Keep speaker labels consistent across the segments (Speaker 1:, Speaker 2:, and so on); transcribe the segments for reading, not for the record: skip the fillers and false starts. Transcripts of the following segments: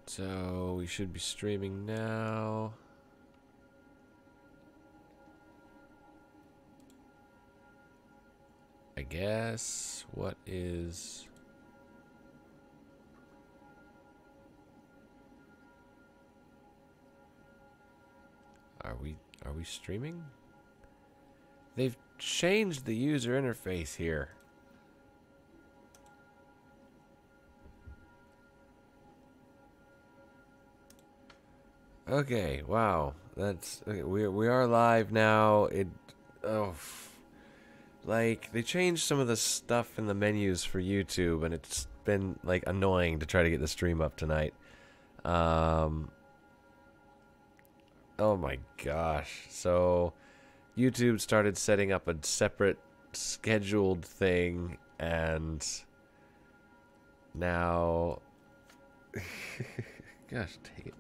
Speaker 1: So we should be streaming now. I guess. What is... Are we streaming? They've changed the user interface here. Okay, wow. That's okay, we are live now. Like they changed some of the stuff in the menus for YouTube, and it's been like annoying to try to get the stream up tonight. Oh my gosh. So YouTube started setting up a separate scheduled thing, and now gosh, take it.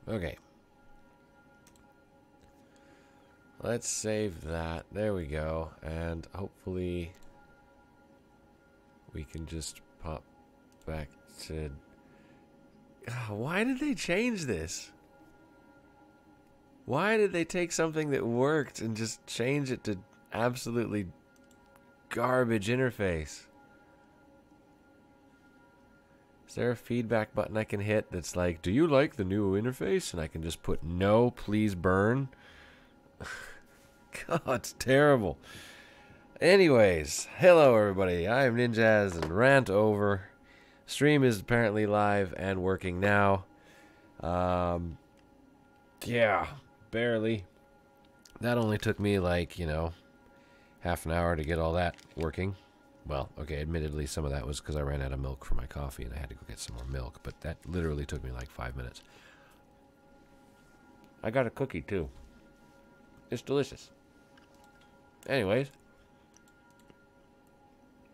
Speaker 1: Okay. Let's save that. There we go. And hopefully we can just pop back to... Why did they change this? Why did they take something that worked and just change it to absolutely garbage interface? Is there a feedback button I can hit that's like, do you like the new interface? And I can just put no, please burn. God, it's terrible. Anyways, hello everybody. I am Ninjazz and rant over. Stream is apparently live and working now. Yeah, barely. That only took me like, half an hour to get all that working. Well, okay, admittedly some of that was because I ran out of milk for my coffee and I had to go get some more milk, but that literally took me like 5 minutes. I got a cookie too. It's delicious. Anyways.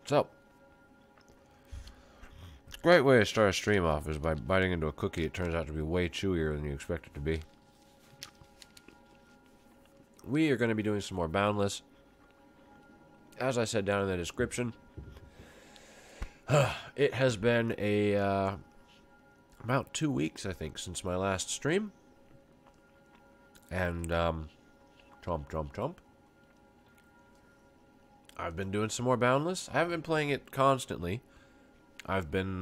Speaker 1: So. Great way to start a stream off is by biting into a cookie. It turns out to be way chewier than you expect it to be. We are going to be doing some more Boundless. As I said down in the description, it has been about 2 weeks, I think, since my last stream. And, chomp. I've been doing some more Boundless. I haven't been playing it constantly. I've been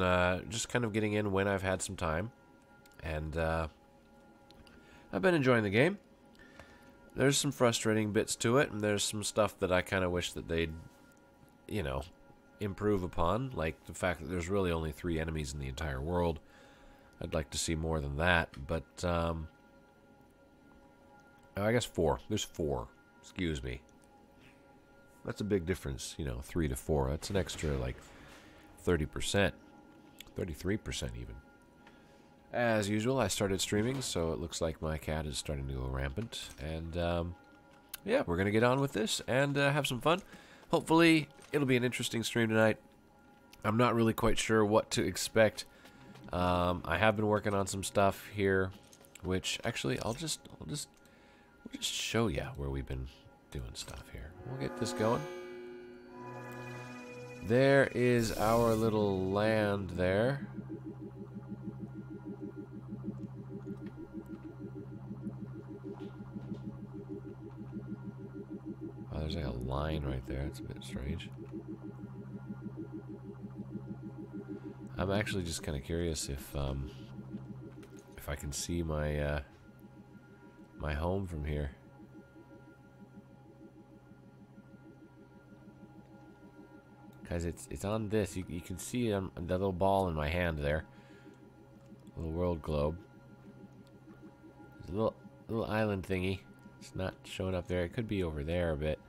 Speaker 1: just kind of getting in when I've had some time. And I've been enjoying the game. There's some frustrating bits to it, and there's some stuff that I kind of wish that they'd, improve upon. Like the fact that there's really only 3 enemies in the entire world. I'd like to see more than that, but, I guess 4. There's 4. Excuse me. That's a big difference, 3 to 4. That's an extra, like, 30%. 33% even. As usual, I started streaming, so it looks like my cat is starting to go rampant. And, yeah, we're going to get on with this and have some fun. Hopefully, it'll be an interesting stream tonight. I'm not really quite sure what to expect. I have been working on some stuff here, which, actually, we'll just show you where we've been doing stuff here. We'll get this going. There is our little land there. Oh, there's like a line right there. It's a bit strange. I'm actually just kind of curious if I can see my my home from here. Because it's on this. You can see the little ball in my hand there. Little world globe. There's a little island thingy. It's not showing up there. It could be over there a bit.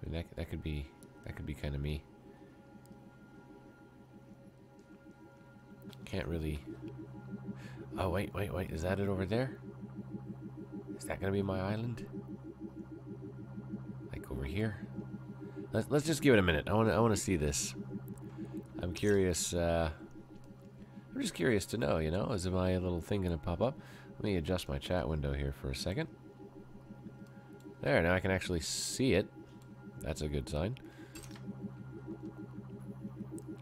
Speaker 1: I mean, that could be kind of me. Can't really. Oh wait. Is that it over there? Is that gonna be my island? Like over here? Let's just give it a minute. I want to see this. I'm curious I'm just curious to know, you know, is my little thing going to pop up? Let me adjust my chat window here for a second. There, now I can actually see it. That's a good sign.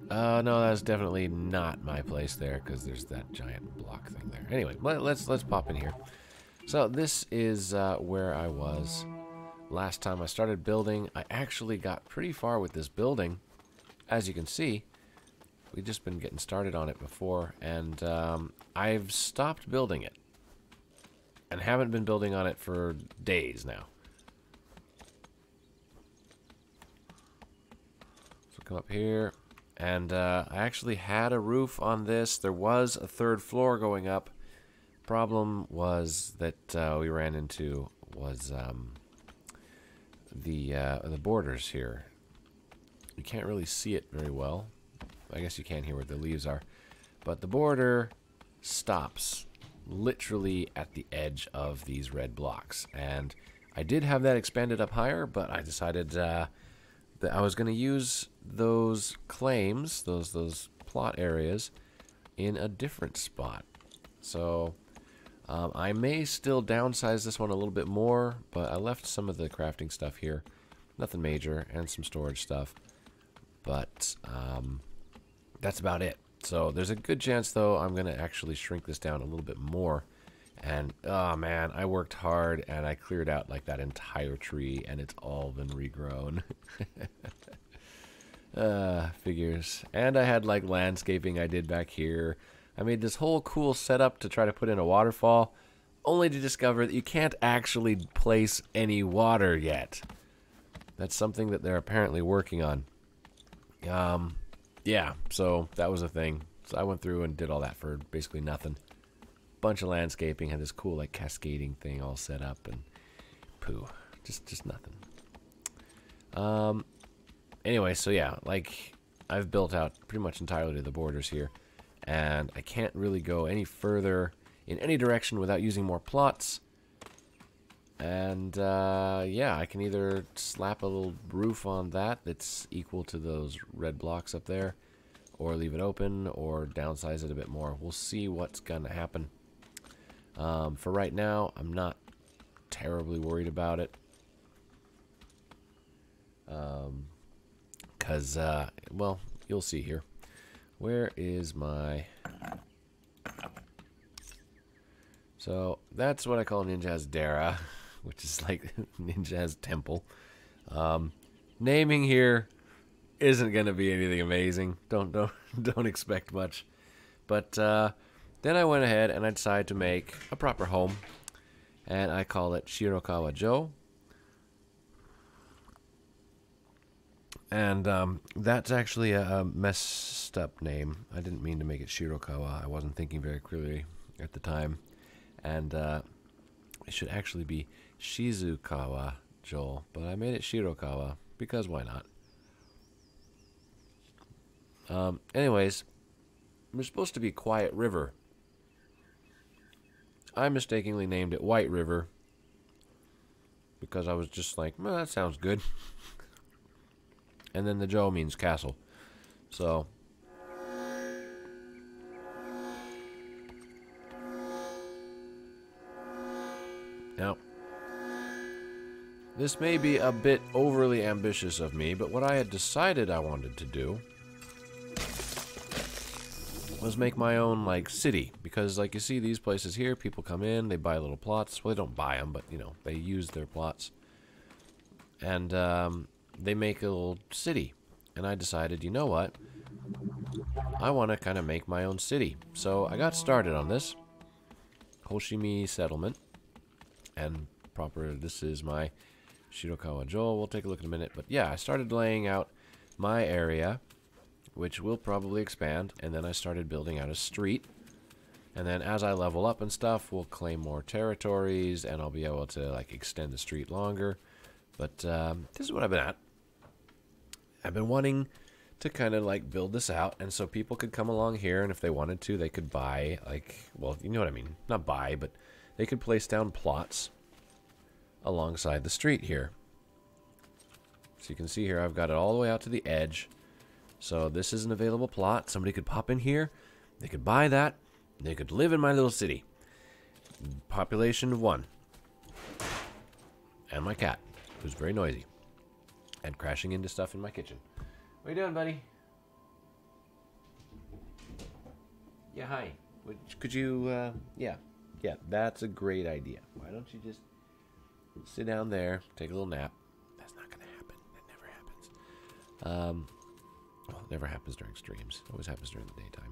Speaker 1: No, that's definitely not my place there, because there's that giant block thing there. Anyway, let's pop in here. So this is where I was last time I started building. I actually got pretty far with this building. As you can see, we've just been getting started on it before, and I've stopped building it. And haven't been building on it for days now. So come up here. And I actually had a roof on this. There was a third floor going up. Problem was that we ran into was the borders here. You can't really see it very well. I guess you can hear where the leaves are. But the border stops literally at the edge of these red blocks. And I did have that expanded up higher, but I decided that I was going to use those claims, those plot areas, in a different spot. So I may still downsize this one a little bit more, but I left some of the crafting stuff here. Nothing major, and some storage stuff. But that's about it. So there's a good chance, though, I'm going to actually shrink this down a little bit more. And, oh man, I worked hard, and I cleared out, like, that entire tree, and it's all been regrown. Figures. And I had, like, landscaping I did back here. I made this whole cool setup to try to put in a waterfall, only to discover that you can't actually place any water yet. That's something that they're apparently working on. Yeah, so that was a thing. So I went through and did all that for basically nothing. Bunch of landscaping, had this cool like cascading thing all set up, and poo, just nothing. Anyway, so yeah, like I've built out pretty much entirely to the borders here, and I can't really go any further in any direction without using more plots. And yeah, I can either slap a little roof on that's equal to those red blocks up there, or leave it open, or downsize it a bit more. We'll see what's gonna happen. For right now, I'm not terribly worried about it. Because, well, you'll see here. Where is my... So, that's what I call Ninjazz Dera, which is like Ninjazz Temple. Naming here isn't going to be anything amazing. Don't expect much. But, then I went ahead and I decided to make a proper home, and I call it Shirokawa-jo. And that's actually a messed up name. I didn't mean to make it Shirokawa. I wasn't thinking very clearly at the time. And it should actually be Shizukawa-jo, but I made it Shirokawa because why not? Anyways, we're supposed to be Quiet River. I mistakenly named it White River because I was just like, well, that sounds good. And then the Jo means castle. So, now, this may be a bit overly ambitious of me, but what I had decided I wanted to do was make my own, like, city. Because, like, you see these places here, people come in, they buy little plots. Well, they don't buy them, but, you know, they use their plots. And, they make a little city. And I decided, you know what? I want to kind of make my own city. So I got started on this. Hoshimi Settlement. And proper, this is my Shirokawa-jo. We'll take a look in a minute. But yeah, I started laying out my area, which will probably expand. And then I started building out a street. And then as I level up and stuff, we'll claim more territories. And I'll be able to, like, extend the street longer. But this is what I've been at. I've been wanting to kind of like build this out, and so people could come along here, and if they wanted to, they could buy, like, well, you know what I mean, not buy, but they could place down plots alongside the street here. So you can see here, I've got it all the way out to the edge. So this is an available plot. Somebody could pop in here. They could buy that. They could live in my little city. Population of 1. And my cat, who's very noisy. And crashing into stuff in my kitchen. What are you doing, buddy? Yeah, hi. Could you, yeah, that's a great idea. Why don't you just sit down there, take a little nap. That's not going to happen. That never happens. Well, it never happens during streams. It always happens during the daytime.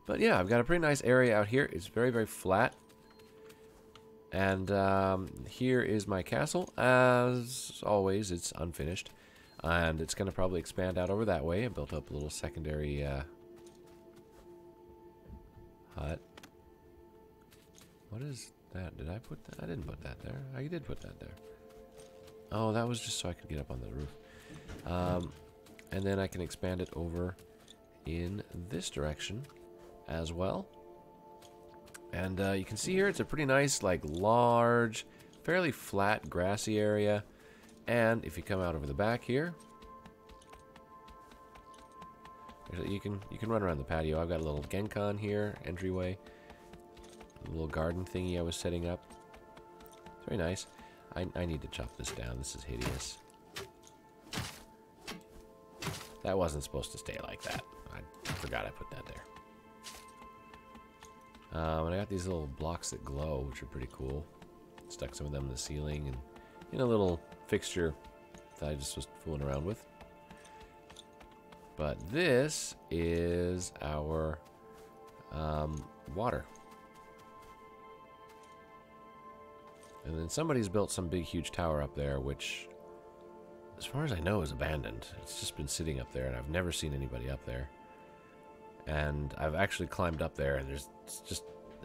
Speaker 1: But yeah, I've got a pretty nice area out here. It's very, very flat. And here is my castle. As always, it's unfinished. And it's going to probably expand out over that way. I built up a little secondary hut. What is that? Did I put that? I didn't put that there. I did put that there. Oh, that was just so I could get up on the roof. And then I can expand it over in this direction as well. And you can see here it's a pretty nice, like, large, fairly flat, grassy area. And if you come out over the back here, you can run around the patio. I've got a little Genkan here, entryway, a little garden thingy I was setting up. It's very nice. I need to chop this down. This is hideous. That wasn't supposed to stay like that. I forgot I put that there. And I got these little blocks that glow, which are pretty cool. Stuck some of them in the ceiling and in a little fixture that I just was fooling around with. But this is our water. And then somebody's built some big, huge tower up there, which, as far as I know, is abandoned. It's just been sitting up there, and I've never seen anybody up there. And I've actually climbed up there, and there's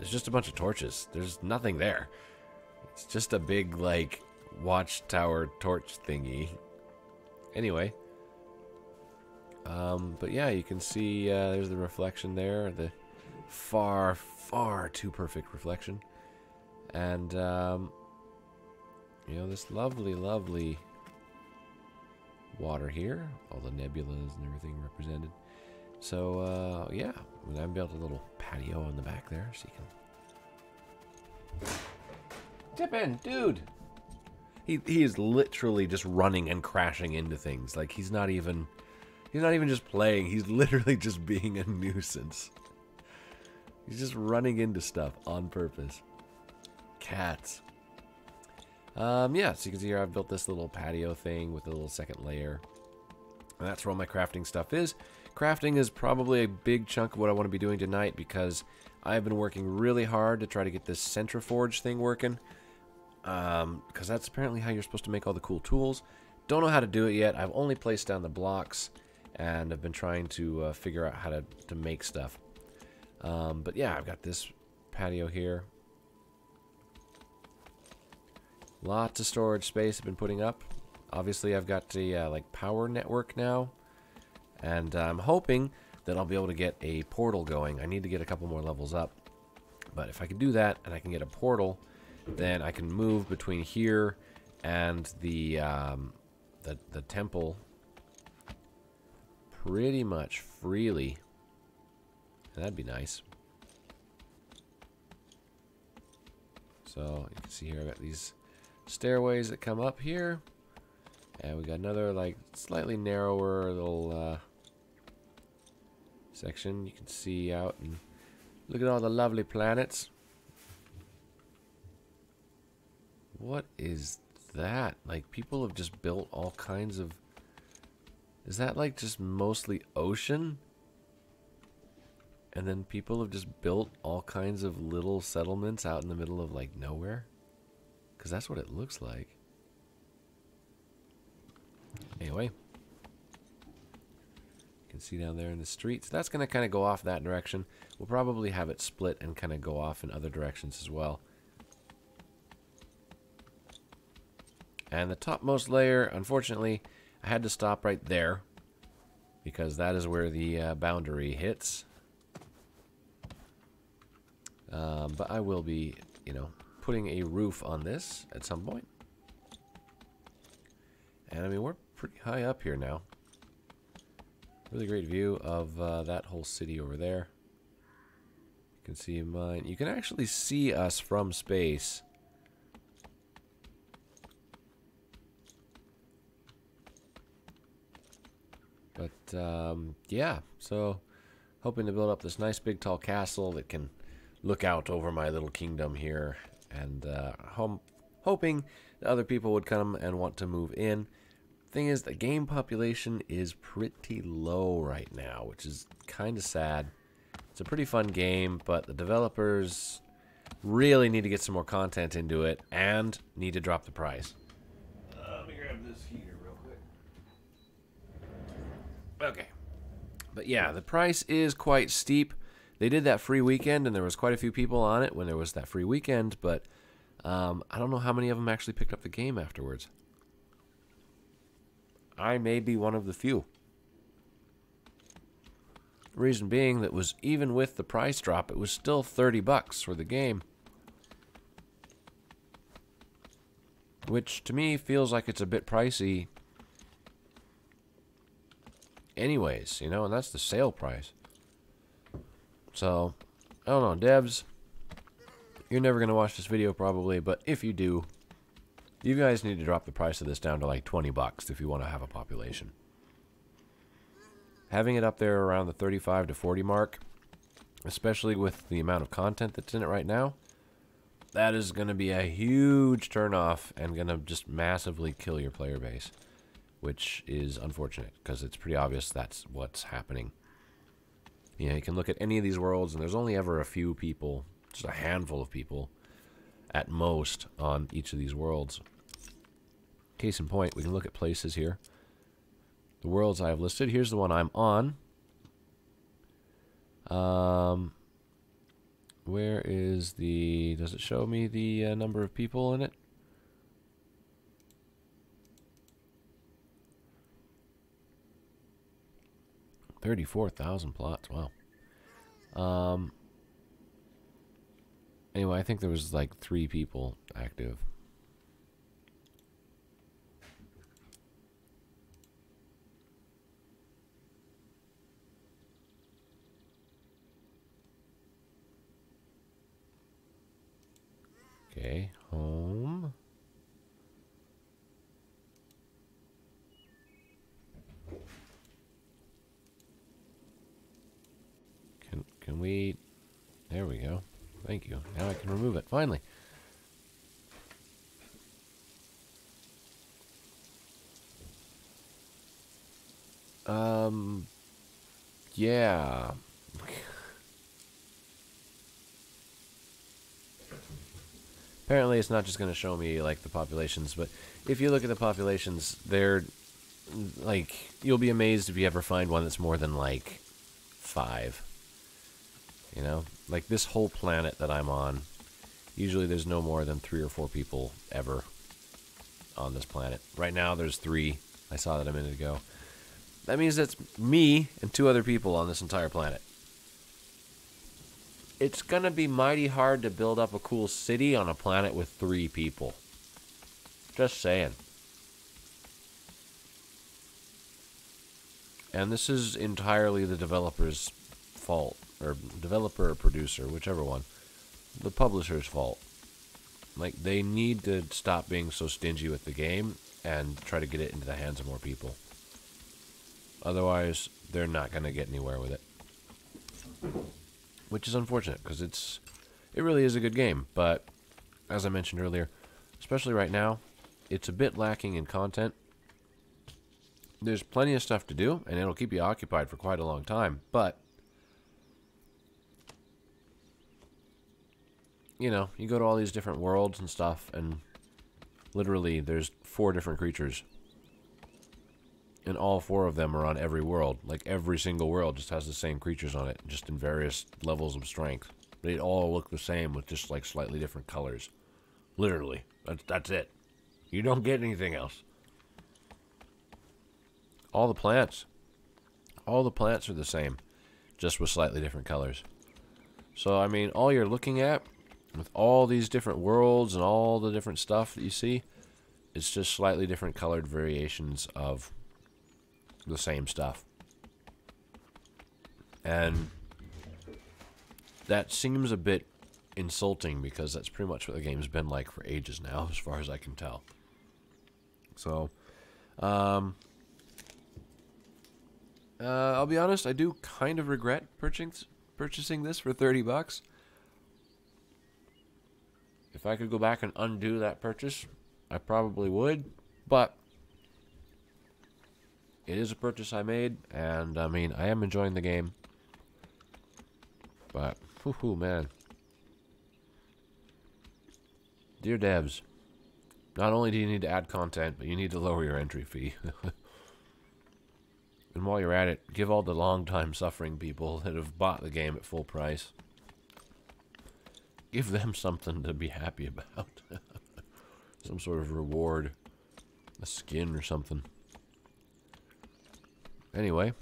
Speaker 1: just a bunch of torches. There's nothing there. It's just a big, like, watchtower torch thingy. Anyway. But yeah, you can see there's the reflection there. The far, far too perfect reflection. And, you know, this lovely, lovely water here. All the nebulas and everything represented. So, yeah, I built a little patio in the back there, so you can... Tip in, dude! He is literally just running and crashing into things. Like, he's not even just playing, he's literally just being a nuisance. He's just running into stuff on purpose. Cats. Yeah, so you can see here I've built this little patio thing with a little second layer. And that's where all my crafting stuff is. Crafting is probably a big chunk of what I want to be doing tonight because I've been working really hard to try to get this Centriforge thing working. Because that's apparently how you're supposed to make all the cool tools. Don't know how to do it yet. I've only placed down the blocks and I've been trying to figure out how to make stuff. But yeah, I've got this patio here. Lots of storage space I've been putting up. Obviously, I've got the like power network now. And I'm hoping that I'll be able to get a portal going. I need to get a couple more levels up. But if I can do that and I can get a portal, then I can move between here and the temple pretty much freely. And that'd be nice. So you can see here I've got these stairways that come up here. And we got another like slightly narrower little section you can see out and look at all the lovely planets. What is that? Like, people have just built all kinds of... Is that like just mostly ocean? And then people have just built all kinds of little settlements out in the middle of like nowhere? Because that's what it looks like. Anyway. You can see down there in the streets. That's going to kind of go off that direction. We'll probably have it split and kind of go off in other directions as well. And the topmost layer, unfortunately, I had to stop right there. Because that is where the boundary hits. But I will be, you know, putting a roof on this at some point. And I mean, we're pretty high up here now. Really great view of that whole city over there. can see mine. You can actually see us from space. But, yeah. So, hoping to build up this nice big tall castle that can look out over my little kingdom here. And, hoping that other people would come and want to move in. Thing is, the game population is pretty low right now, which is kind of sad. It's a pretty fun game, but the developers really need to get some more content into it and need to drop the price. Let me grab this heater real quick. Okay. But yeah, the price is quite steep. They did that free weekend, and there was quite a few people on it when there was that free weekend, but I don't know how many of them actually picked up the game afterwards. I may be one of the few. Reason being that was even with the price drop, it was still $30 for the game. Which to me feels like it's a bit pricey anyways, you know, and that's the sale price. So, I don't know, devs, you're never going to watch this video probably, but if you do, you guys need to drop the price of this down to like $20 if you want to have a population. Having it up there around the 35 to 40 mark, especially with the amount of content that's in it right now, that is going to be a huge turnoff and going to just massively kill your player base, which is unfortunate because it's pretty obvious that's what's happening. You know, you can look at any of these worlds and there's only ever a few people, just a handful of people at most on each of these worlds. Case in point, we can look at places here. The worlds I have listed, here's the one I'm on. Where is the, does it show me the number of people in it? $34,000 plots, wow. Anyway, I think there was like 3 people active. Okay, home. Can we, there we go. Thank you. Now I can remove it, finally. Yeah. Apparently it's not just going to show me, like, the populations, but if you look at the populations, they're, like, you'll be amazed if you ever find one that's more than, like, 5. You know? Like, this whole planet that I'm on, usually there's no more than 3 or 4 people ever on this planet. Right now there's 3. I saw that a minute ago. That means that's me and 2 other people on this entire planet. It's gonna be mighty hard to build up a cool city on a planet with 3 people. Just saying. And this is entirely the developer's fault. Or developer or producer, whichever one. The publisher's fault. Like, they need to stop being so stingy with the game and try to get it into the hands of more people. Otherwise, they're not gonna get anywhere with it. Which is unfortunate, because it really is a good game, but as I mentioned earlier, especially right now, it's a bit lacking in content. There's plenty of stuff to do, and it'll keep you occupied for quite a long time, but you know, you go to all these different worlds and stuff, and literally there's 4 different creatures. And all 4 of them are on every world. Like, every single world just has the same creatures on it, just in various levels of strength. They all look the same with just, like, slightly different colors. Literally. That's it. You don't get anything else. All the plants are the same, just with slightly different colors. So, I mean, all you're looking at, with all these different worlds and all the different stuff that you see, it's just slightly different colored variations of the same stuff. And that seems a bit insulting because that's pretty much what the game's been like for ages now, as far as I can tell. So, I'll be honest, I do kind of regret purchasing this for $30. If I could go back and undo that purchase, I probably would, but it is a purchase I made, and I mean, I am enjoying the game, but, whoo, man. Dear devs, not only do you need to add content, but you need to lower your entry fee. And while you're at it, give all the long-time suffering people that have bought the game at full price, give them something to be happy about. Some sort of reward, a skin or something. Anyway.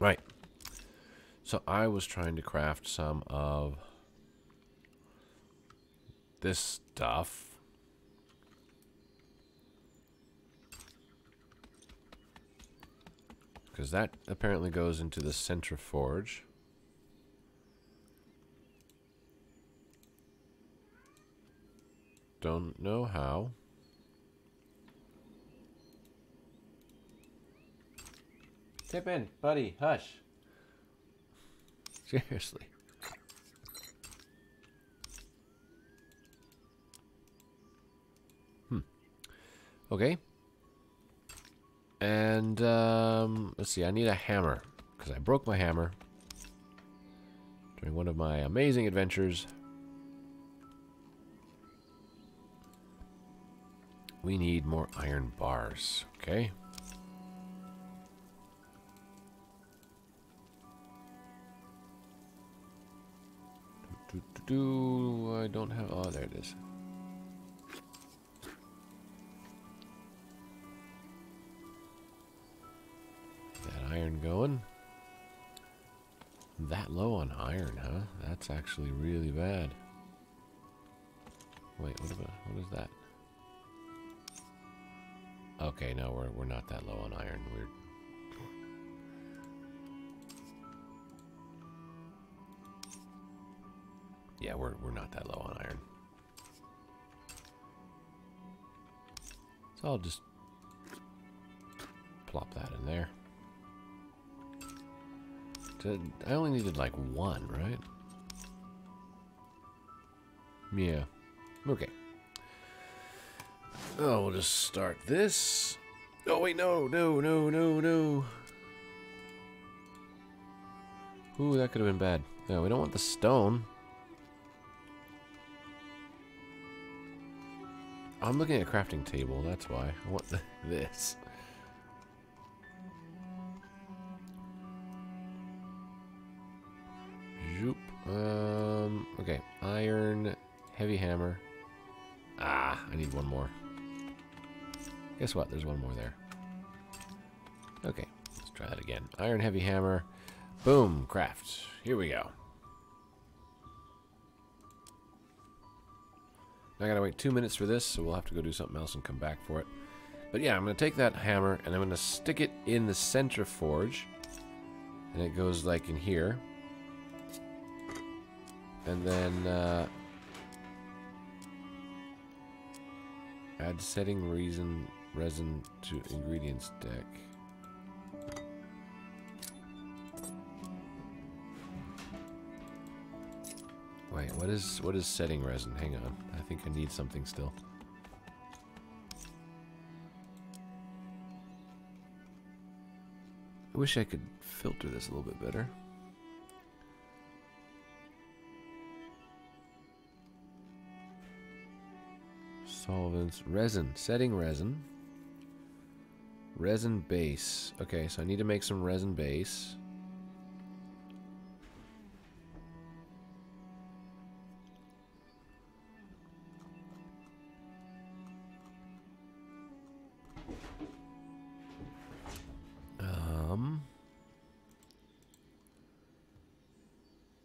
Speaker 1: Right. So I was trying to craft some of this stuff. Because that apparently goes into the centriforge. Don't know how. Tip in, buddy, hush. Seriously. Okay. And, let's see, I need a hammer. Because I broke my hammer during one of my amazing adventures. We need more iron bars, okay? I don't have, oh, there it is. That iron going. That low on iron, huh? That's actually really bad. Wait, what is that? Okay, no, we're not that low on iron. Yeah, we're not that low on iron. So I'll just plop that in there. I only needed like one, right? Yeah. Okay. Oh, we'll just start this. Oh, wait, no. Ooh, that could have been bad. No, we don't want the stone. I'm looking at a crafting table, that's why. I want this. Zoop. Okay. Iron, heavy hammer. Ah, I need one more. Guess what? There's one more there. Okay, let's try that again. Iron, heavy hammer. Boom, craft. Here we go. I gotta wait 2 minutes for this, so we'll have to go do something else and come back for it. But yeah, I'm gonna take that hammer and I'm gonna stick it in the centriforge. And it goes like in here. And then add setting resin to ingredients deck. Wait, what is setting resin? Hang on. I think I need something still. I wish I could filter this a little bit better. Solvents, resin, setting resin. Resin base. Okay, so I need to make some resin base.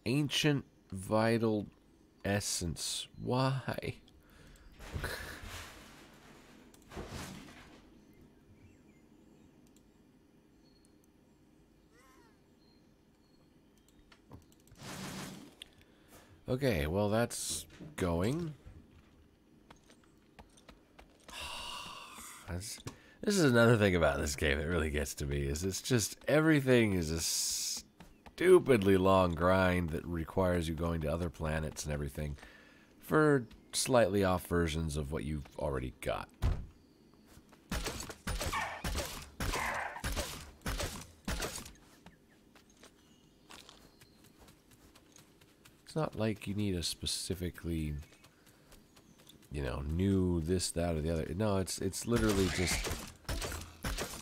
Speaker 1: Ancient vital essence. Why? Okay, well that's going. This is another thing about this game that really gets to me, is it's just everything is a stupidly long grind that requires you going to other planets and everything for slightly off versions of what you've already got. It's not like you need a specifically, you know, new this, that, or the other. No, it's literally just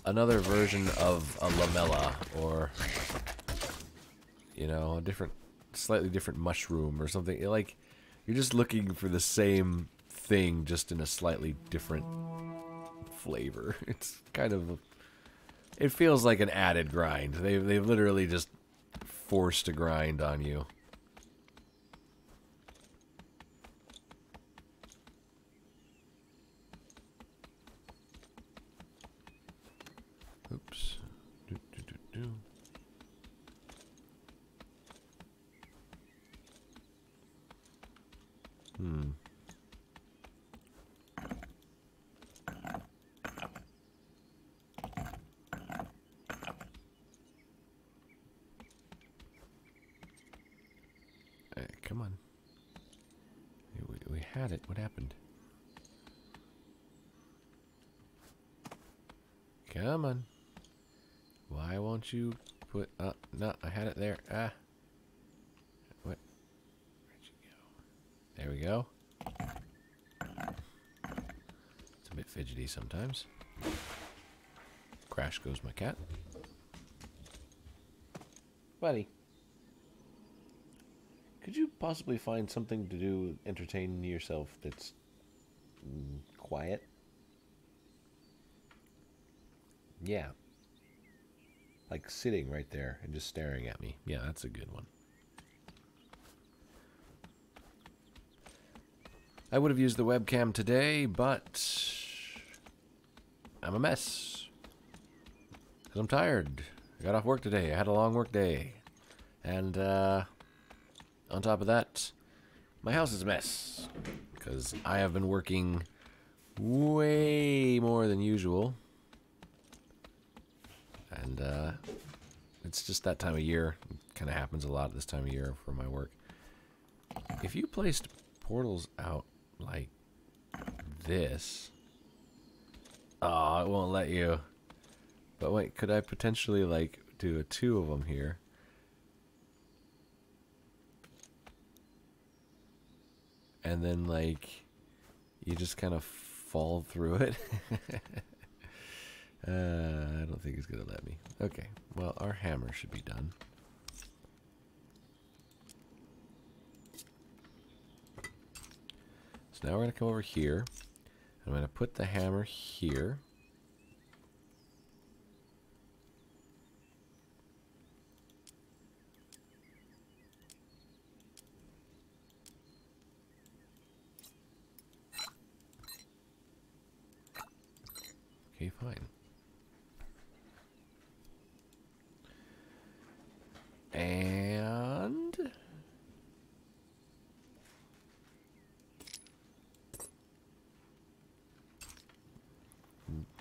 Speaker 1: another version of a lamella, or, you know, a different, slightly different mushroom or something. Like, you're just looking for the same thing, just in a slightly different flavor. It's kind of, it feels like an added grind. They've literally just forced a grind on you. Oops. Come on. We had it. What happened? Come on. Why won't you put... no, I had it there. Ah. What? Where'd you go? There we go. It's a bit fidgety sometimes. Crash goes my cat. Buddy. Could you possibly find something to do, entertain yourself that's quiet? Yeah. Like sitting right there and just staring at me. Yeah, that's a good one. I would have used the webcam today, but I'm a mess. Because I'm tired. I got off work today. I had a long work day. And, on top of that, my house is a mess. Because I have been working way more than usual. And, it's just that time of year. It kind of happens a lot this time of year for my work. If you placed portals out like this... Oh, it won't let you. But wait, could I potentially, like, do 2 of them here? And then, like, you just kind of fall through it? I don't think it's going to let me. Okay, well, our hammer should be done. So now we're going to come over here. I'm going to put the hammer here. Okay, fine. And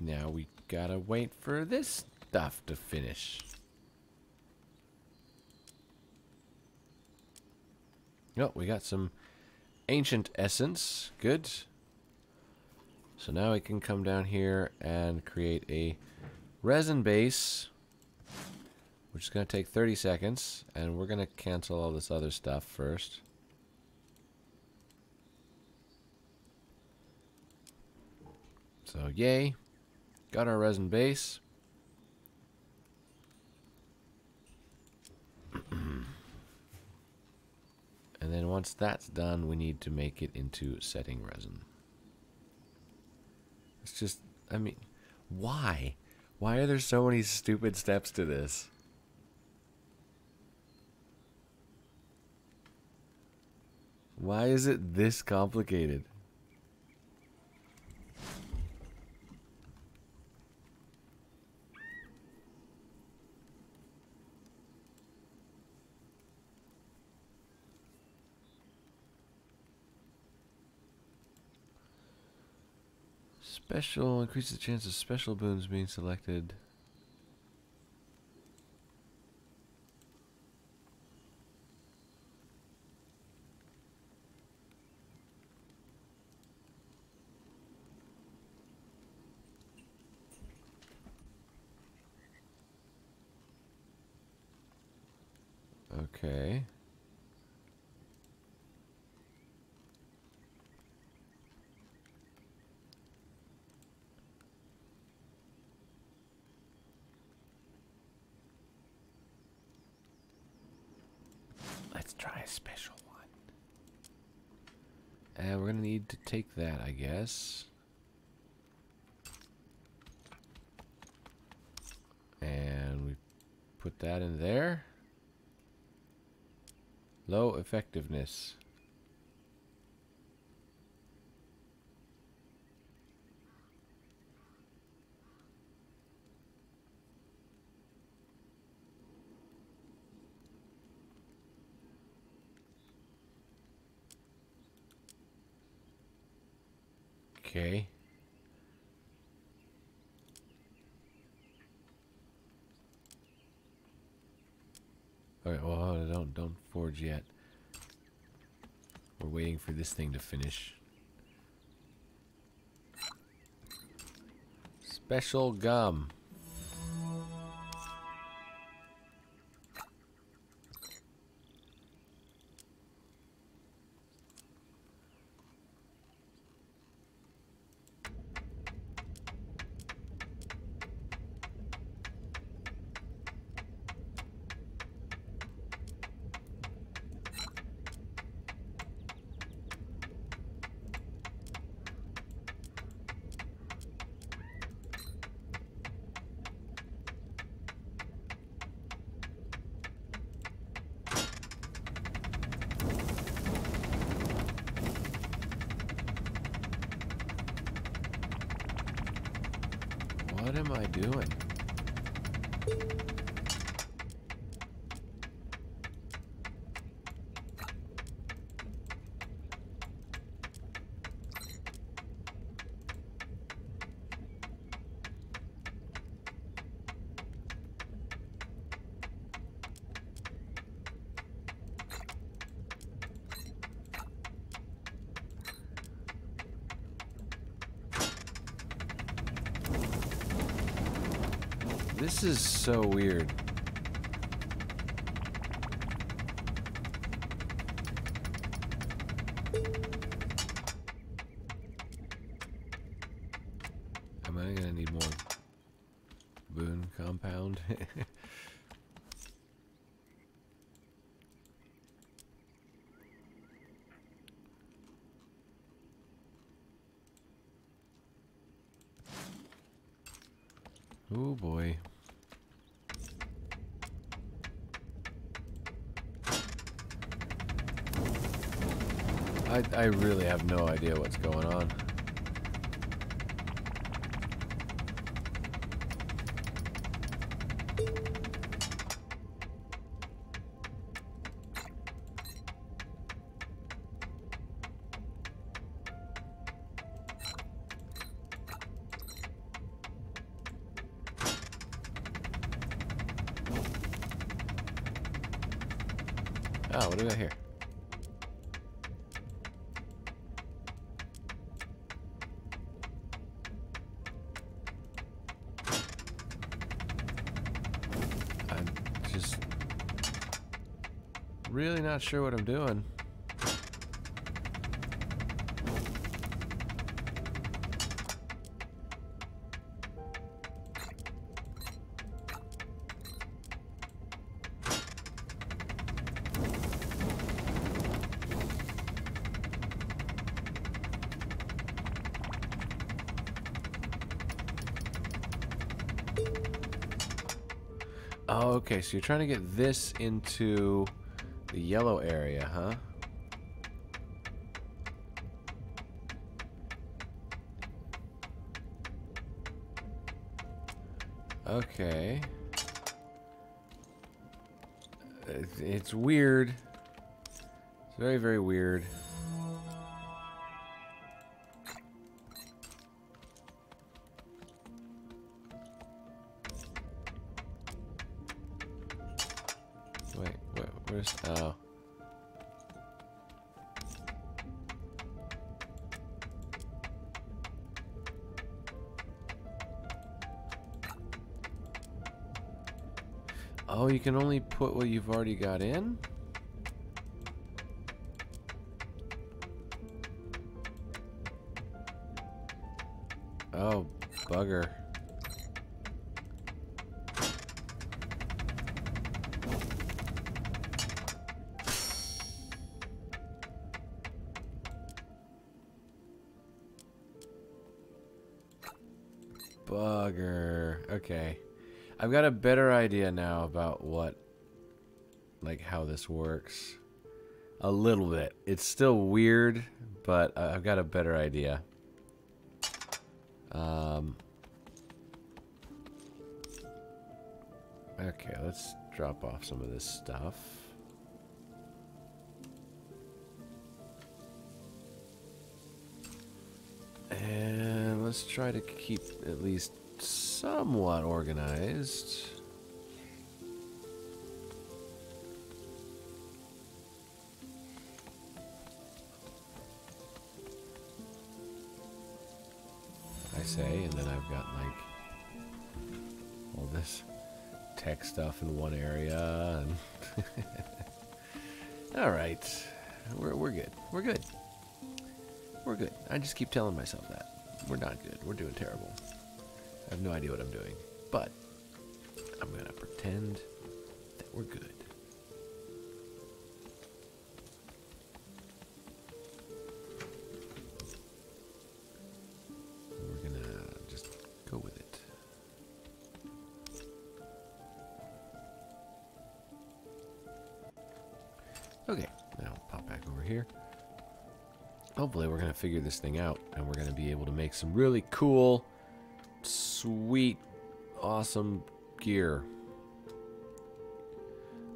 Speaker 1: now we gotta wait for this stuff to finish. Oh, we got some ancient essence. Good. So now we can come down here and create a resin base, which is going to take 30 seconds, and we're going to cancel all this other stuff first. So yay, got our resin base. And then once that's done, we need to make it into setting resin. It's just, I mean, why? Why are there so many stupid steps to this? Why is it this complicated? Special increases the chance of special boons being selected. Okay. Let's try a special one. And we're gonna need to take that, I guess. And we put that in there. Low effectiveness. Okay. Okay, well, don't forge yet. We're waiting for this thing to finish. Special gum. What am I doing? This is so weird. Am I gonna need more boon compound? Oh boy. I really have no idea what's going on. Oh, what do we got here? I'm just really not sure what I'm doing. Oh, okay, so you're trying to get this into the yellow area, huh? Okay. It's weird. It's very, very weird. Where's... Oh. Oh, you can only put what you've already got in? Oh, bugger. Bugger. Okay. I've got a better idea now about what, like, how this works. A little bit. It's still weird, but I've got a better idea. Okay, let's drop off some of this stuff. And let's try to keep at least somewhat organized. I say, and then I've got like all this tech stuff in one area. And all right, we're good. We're good. We're good. I just keep telling myself that. We're not good. We're doing terrible. I have no idea what I'm doing. But I'm going to pretend that we're good. We're going to just go with it. Okay. Now pop back over here. Hopefully we're going to figure this thing out, and we're going to be able to make some really cool, sweet, awesome gear.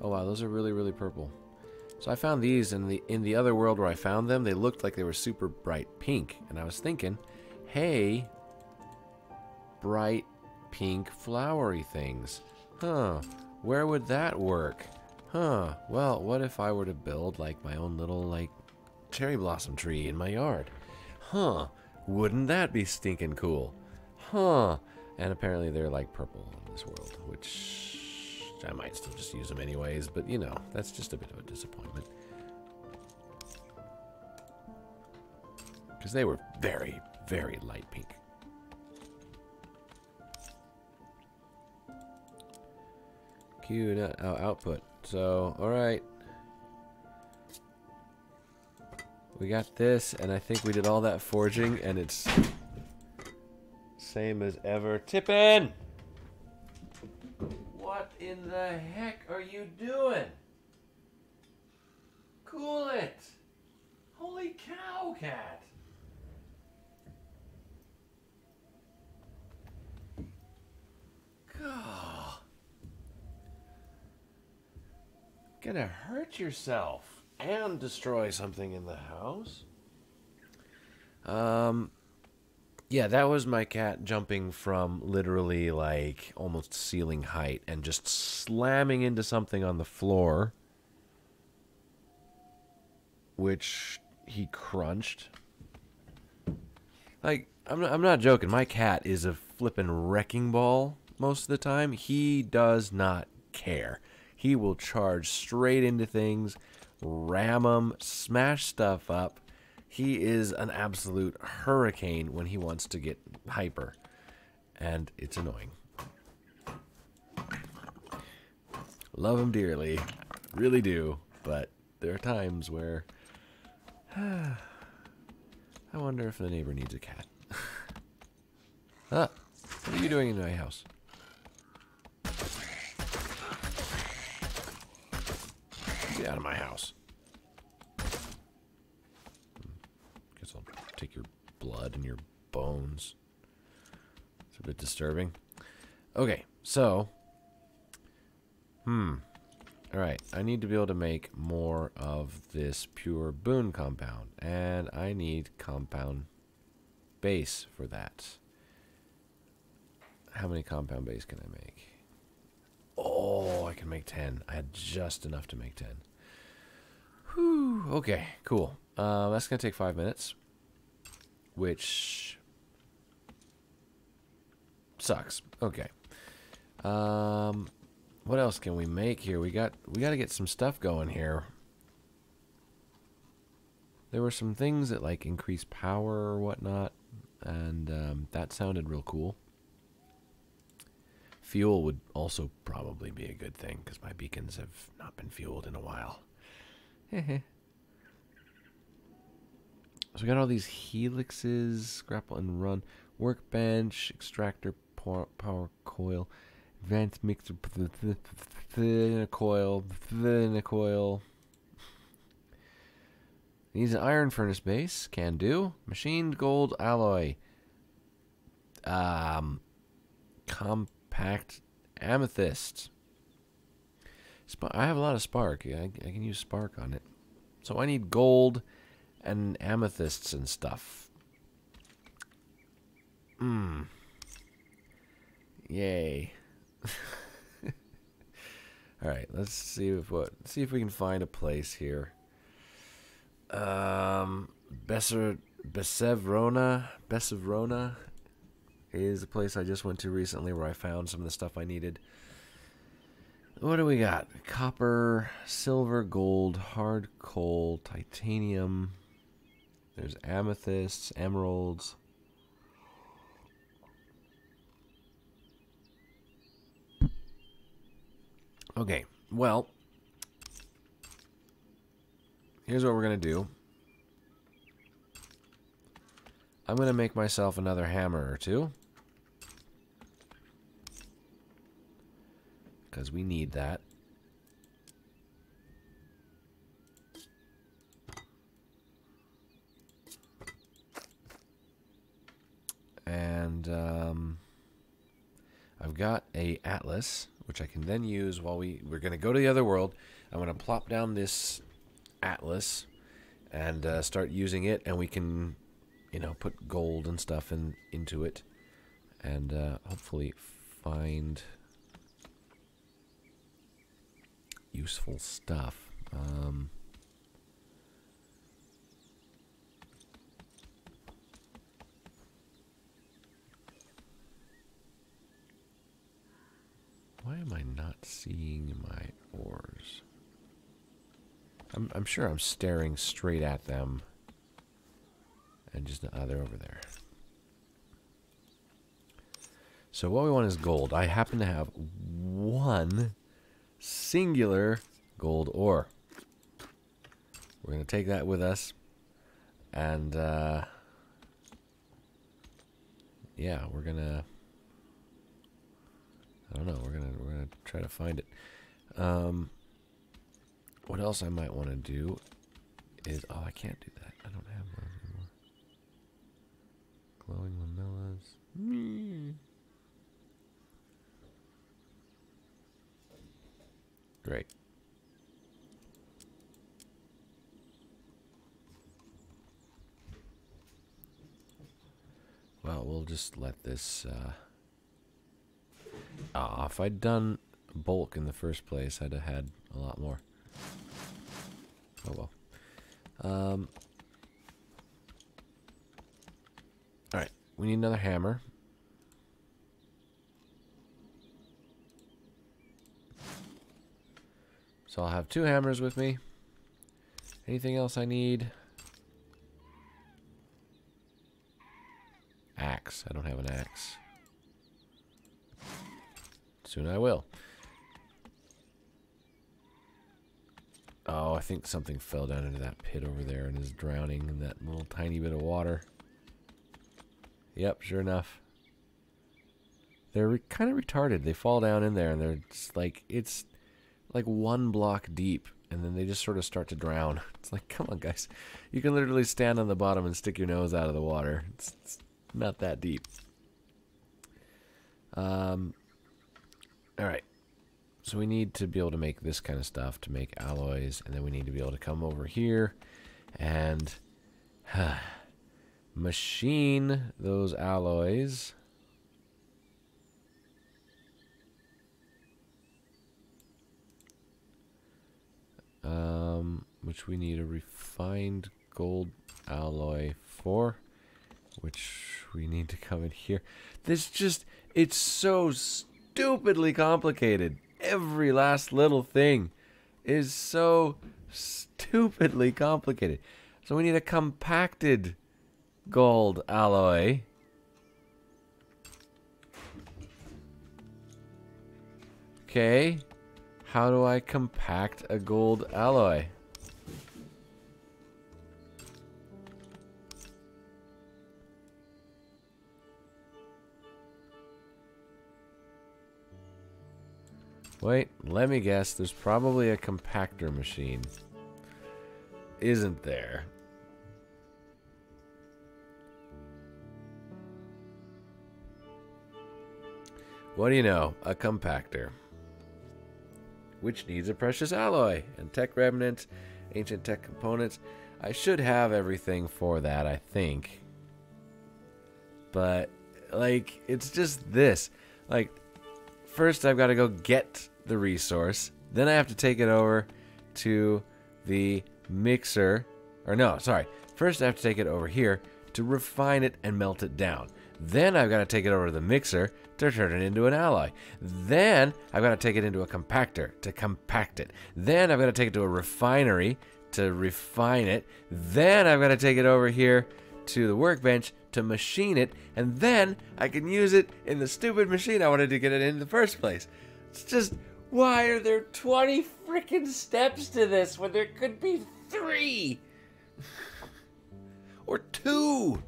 Speaker 1: Oh wow, those are really, really purple. So I found these in the other world where I found them. They looked like they were super bright pink, and I was thinking, hey, bright pink flowery things. Huh, where would that work? Huh, well, what if I were to build like my own little like cherry blossom tree in my yard? Huh, wouldn't that be stinking cool? Huh. And apparently they're like purple in this world, which I might still just use them anyways, but you know, that's just a bit of a disappointment. Because they were very, very light pink. Q output. So, alright. We got this, and I think we did all that forging, and it's same as ever. Tippin! What in the heck are you doing? Cool it! Holy cow, cat! God. Gonna hurt yourself and destroy something in the house. Yeah, that was my cat jumping from literally like almost ceiling height and just slamming into something on the floor, which he crunched. Like, I'm not joking. My cat is a flippin' wrecking ball most of the time. He does not care. He will charge straight into things, ram them, smash stuff up. He is an absolute hurricane when he wants to get hyper, and it's annoying. Love him dearly, really do, but there are times where I wonder if the neighbor needs a cat. Huh? What are you doing in my house? Get out of my house. Guess I'll take your blood and your bones. It's a bit disturbing. Okay, so alright, I need to be able to make more of this pure boon compound, and I need compound base for that. How many compound base can I make? Oh, I can make make 10. I had just enough to make 10. Whew. Okay, cool. That's going to take 5 minutes. Which sucks. Okay. What else can we make here? We got to get some stuff going here. There were some things that like increase power or whatnot, and that sounded real cool. Fuel would also probably be a good thing because my beacons have not been fueled in a while. So we got all these helixes, grapple and run, workbench, extractor, power coil, advanced mixer, coil, coil. Needs an iron furnace base, can do. Machined gold alloy. Compact amethyst. I have a lot of spark. I can use spark on it. So I need gold and amethysts and stuff. Yay. Alright, let's see if we can find a place here. Besevrona is a place I just went to recently where I found some of the stuff I needed. What do we got? Copper, silver, gold, hard coal, titanium. There's amethysts, emeralds. Okay, well, here's what we're going to do. I'm going to make myself another hammer or two. Because we need that. And I've got a atlas, which I can then use while we're going to go to the other world. I'm going to plop down this atlas and start using it, and we can, put gold and stuff into it, and hopefully find useful stuff. Why am I not seeing my ores? I'm sure I'm staring straight at them. And just, they're over there. So what we want is gold. I happen to have one singular gold ore. We're going to take that with us. And, yeah, we're going to... I don't know. We're gonna try to find it. What else I might want to do is... Oh, I can't do that. I don't have one anymore. Glowing lamellas. Great. Well, we'll just let this... if I'd done bulk in the first place, I'd have had a lot more. Oh well. Alright, we need another hammer. So I'll have 2 hammers with me. Anything else I need? Axe. I don't have an axe. Soon I will. Oh, I think something fell down into that pit over there and is drowning in that little tiny bit of water. Yep, sure enough. They're kind of retarded. They fall down in there and they're just like, it's like 1 block deep, and then they just sort of start to drown. It's like, come on, guys. You can literally stand on the bottom and stick your nose out of the water. It's not that deep. Alright, so we need to be able to make this kind of stuff to make alloys, and then we need to be able to come over here and machine those alloys. which we need a refined gold alloy for, which we need to come in here. It's so stupidly complicated. Every last little thing is so stupidly complicated. So we need a compacted gold alloy. Okay. How do I compact a gold alloy? Wait, let me guess. There's probably a compactor machine. Isn't there? What do you know? A compactor. Which needs a precious alloy and tech remnants, ancient tech components. I should have everything for that, I think. But, like, it's just this. Like, first I've got to go get the resource. Then I have to take it over to the mixer. Or no, sorry. First I have to take it over here to refine it and melt it down. Then I've got to take it over to the mixer to turn it into an alloy. Then I've got to take it into a compactor to compact it. Then I've got to take it to a refinery to refine it. Then I've got to take it over here to the workbench to machine it. And then I can use it in the stupid machine I wanted to get it in the first place. It's just, why are there 20 freaking steps to this when there could be 3? Or 2?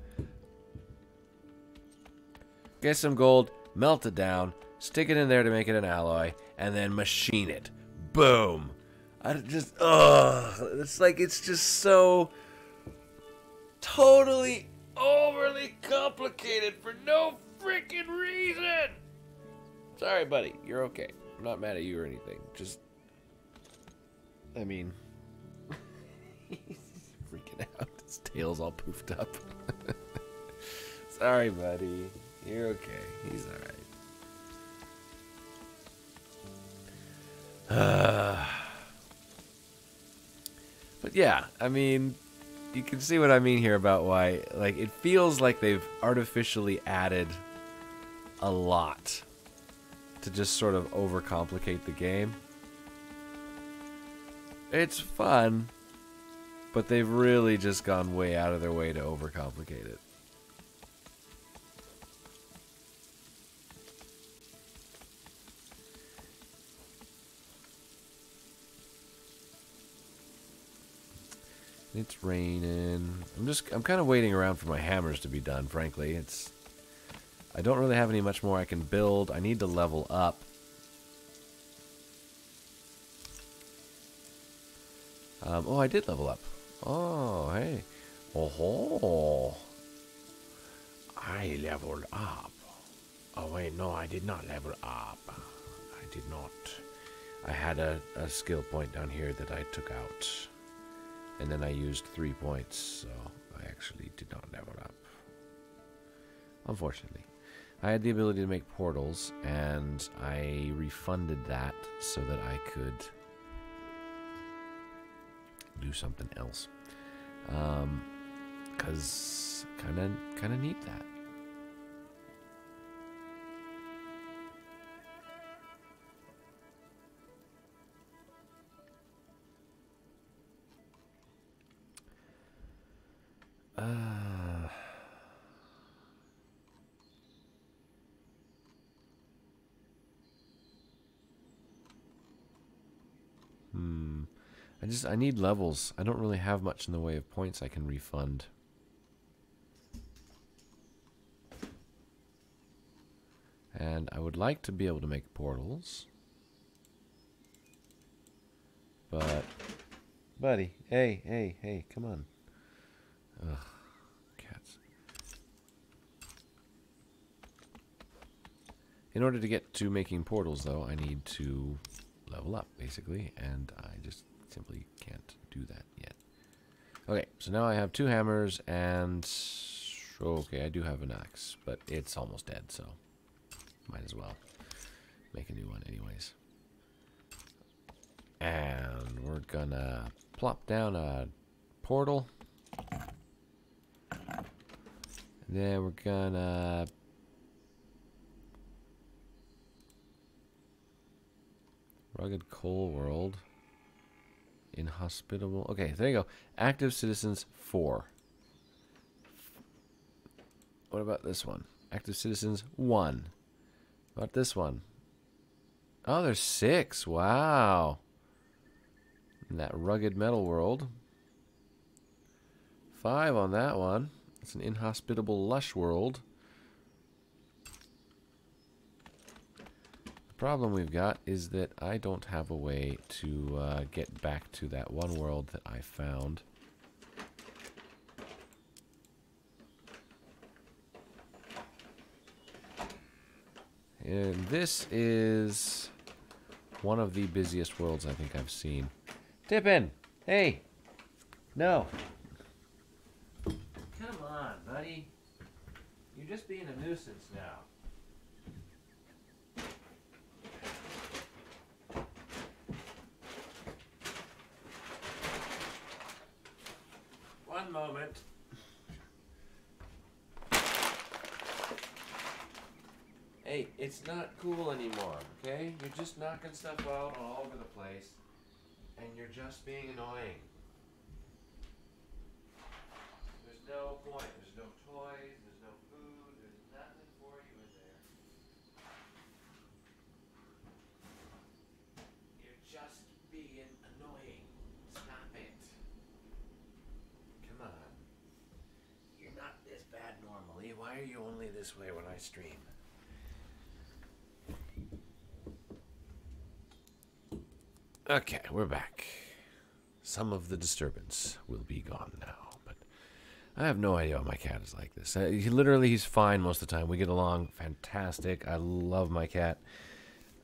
Speaker 1: Get some gold, melt it down, stick it in there to make it an alloy, and then machine it. Boom. It's just so totally overly complicated for no freaking reason. Sorry, buddy. You're okay. I'm not mad at you or anything. Just, I mean, he's freaking out. His tail's all poofed up. Sorry, buddy. You're okay. He's alright. But yeah, I mean, you can see what I mean here about why, like, it feels like they've artificially added a lot to just sort of overcomplicate the game. It's fun, but they've really just gone way out of their way to overcomplicate it. It's raining. I'm kind of waiting around for my hammers to be done, frankly. I don't really have any much more I can build. I need to level up. Oh, I did level up. Oh, hey. Oh, I leveled up. Oh, wait, no, I did not level up. I did not. I had a skill point down here that I took out. And then I used 3 points, so I actually did not level up. Unfortunately. I had the ability to make portals, and I refunded that so that I could do something else. 'Cause kinda need that. I need levels. I don't really have much in the way of points I can refund. And I would like to be able to make portals. But, buddy, hey, come on. Ugh, cats. In order to get to making portals, though, I need to level up, basically, and I just simply can't do that yet. Okay, so now I have 2 hammers, and okay, I do have an axe, but it's almost dead, so might as well make a new one anyways. And we're gonna plop down a portal. And then we're gonna rugged coal world. Inhospitable. Okay, there you go. Active citizens 4. What about this one? Active citizens 1. What about this one? Oh, there's 6. Wow. In that rugged metal world. 5 on that one. It's an inhospitable lush world. The problem we've got is that I don't have a way to get back to that one world that I found. And this is one of the busiest worlds I think I've seen. Tippin! Hey! No! Come on, buddy. You're just being a nuisance now. One moment. Hey, it's not cool anymore, okay? You're just knocking stuff out all over the place, and you're just being annoying. There's no point. There's no toys, there's no food, there's nothing for you in there. You're just being annoying. Stop it. Come on. You're not this bad normally. Why are you only this way when I stream? Okay, we're back. Some of the disturbance will be gone now, but I have no idea why my cat is like this. He's fine most of the time. We get along fantastic. I love my cat.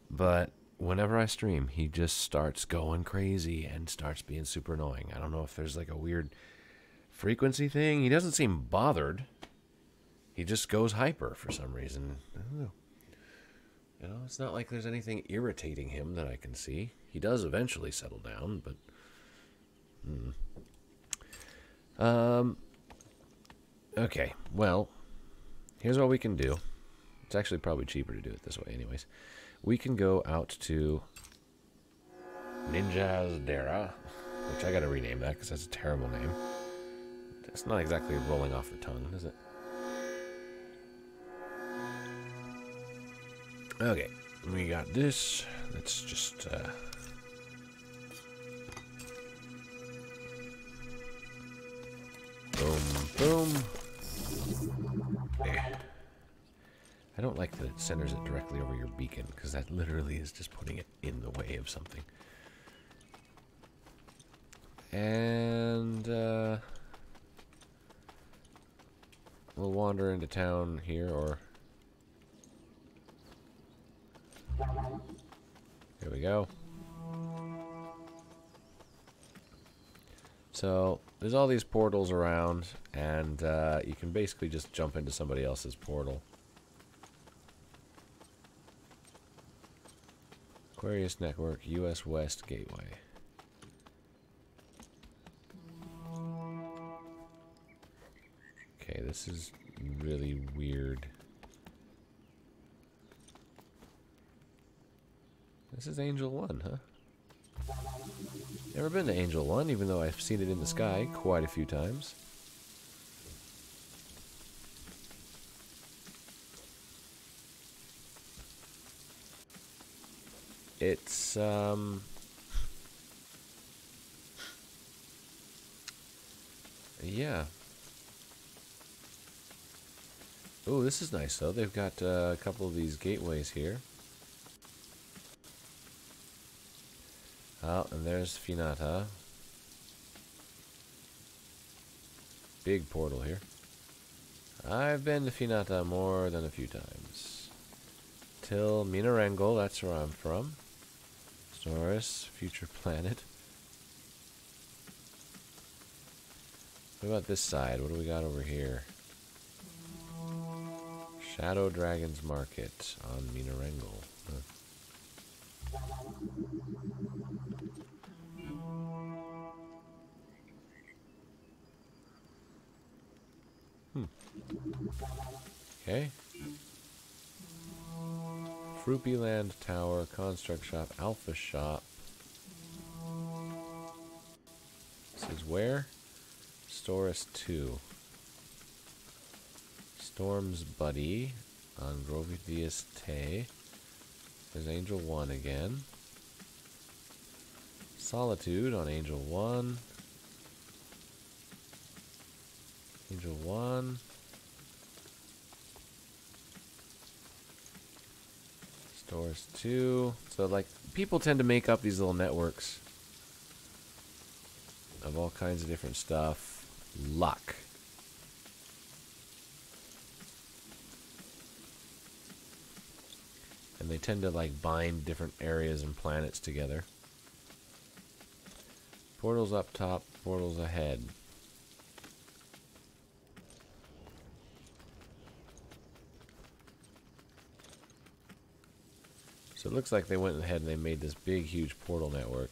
Speaker 1: But whenever I stream, he just starts going crazy and starts being super annoying. I don't know if there's like a weird frequency thing. He doesn't seem bothered. He just goes hyper for some reason. I don't know. You know, it's not like there's anything irritating him that I can see. He does eventually settle down, but... Okay, well, here's what we can do. It's actually probably cheaper to do it this way anyways. We can go out to Ninjazz, which I gotta rename that because that's a terrible name. It's not exactly rolling off the tongue, is it? Okay, we got this. Let's just boom, boom. There. I don't like that it centers it directly over your beacon, because that literally is just putting it in the way of something. And we'll wander into town here, or... There we go. So, there's all these portals around, and you can basically just jump into somebody else's portal. Aquarius Network, US West Gateway. Okay, this is really weird. This is Angel 1, huh? Never been to Angel 1, even though I've seen it in the sky quite a few times. It's, yeah. Oh, this is nice, though. They've got a couple of these gateways here. Oh, and there's Finata. Big portal here. I've been to Finata more than a few times. Till Minarengel, that's where I'm from. Soros, future planet. What about this side? What do we got over here? Shadow Dragon's Market on Minarengel. Huh. Okay. Fruity Land Tower, Construct Shop, Alpha Shop. This is where? Storus 2. Storm's Buddy on Grovidius Te. There's Angel 1 again. Solitude on Angel 1. Angel 1. Stores 2. So, like, people tend to make up these little networks of all kinds of different stuff. Luck. And they tend to, like, bind different areas and planets together. Portals up top, portals ahead. So it looks like they went ahead and they made this big, huge portal network.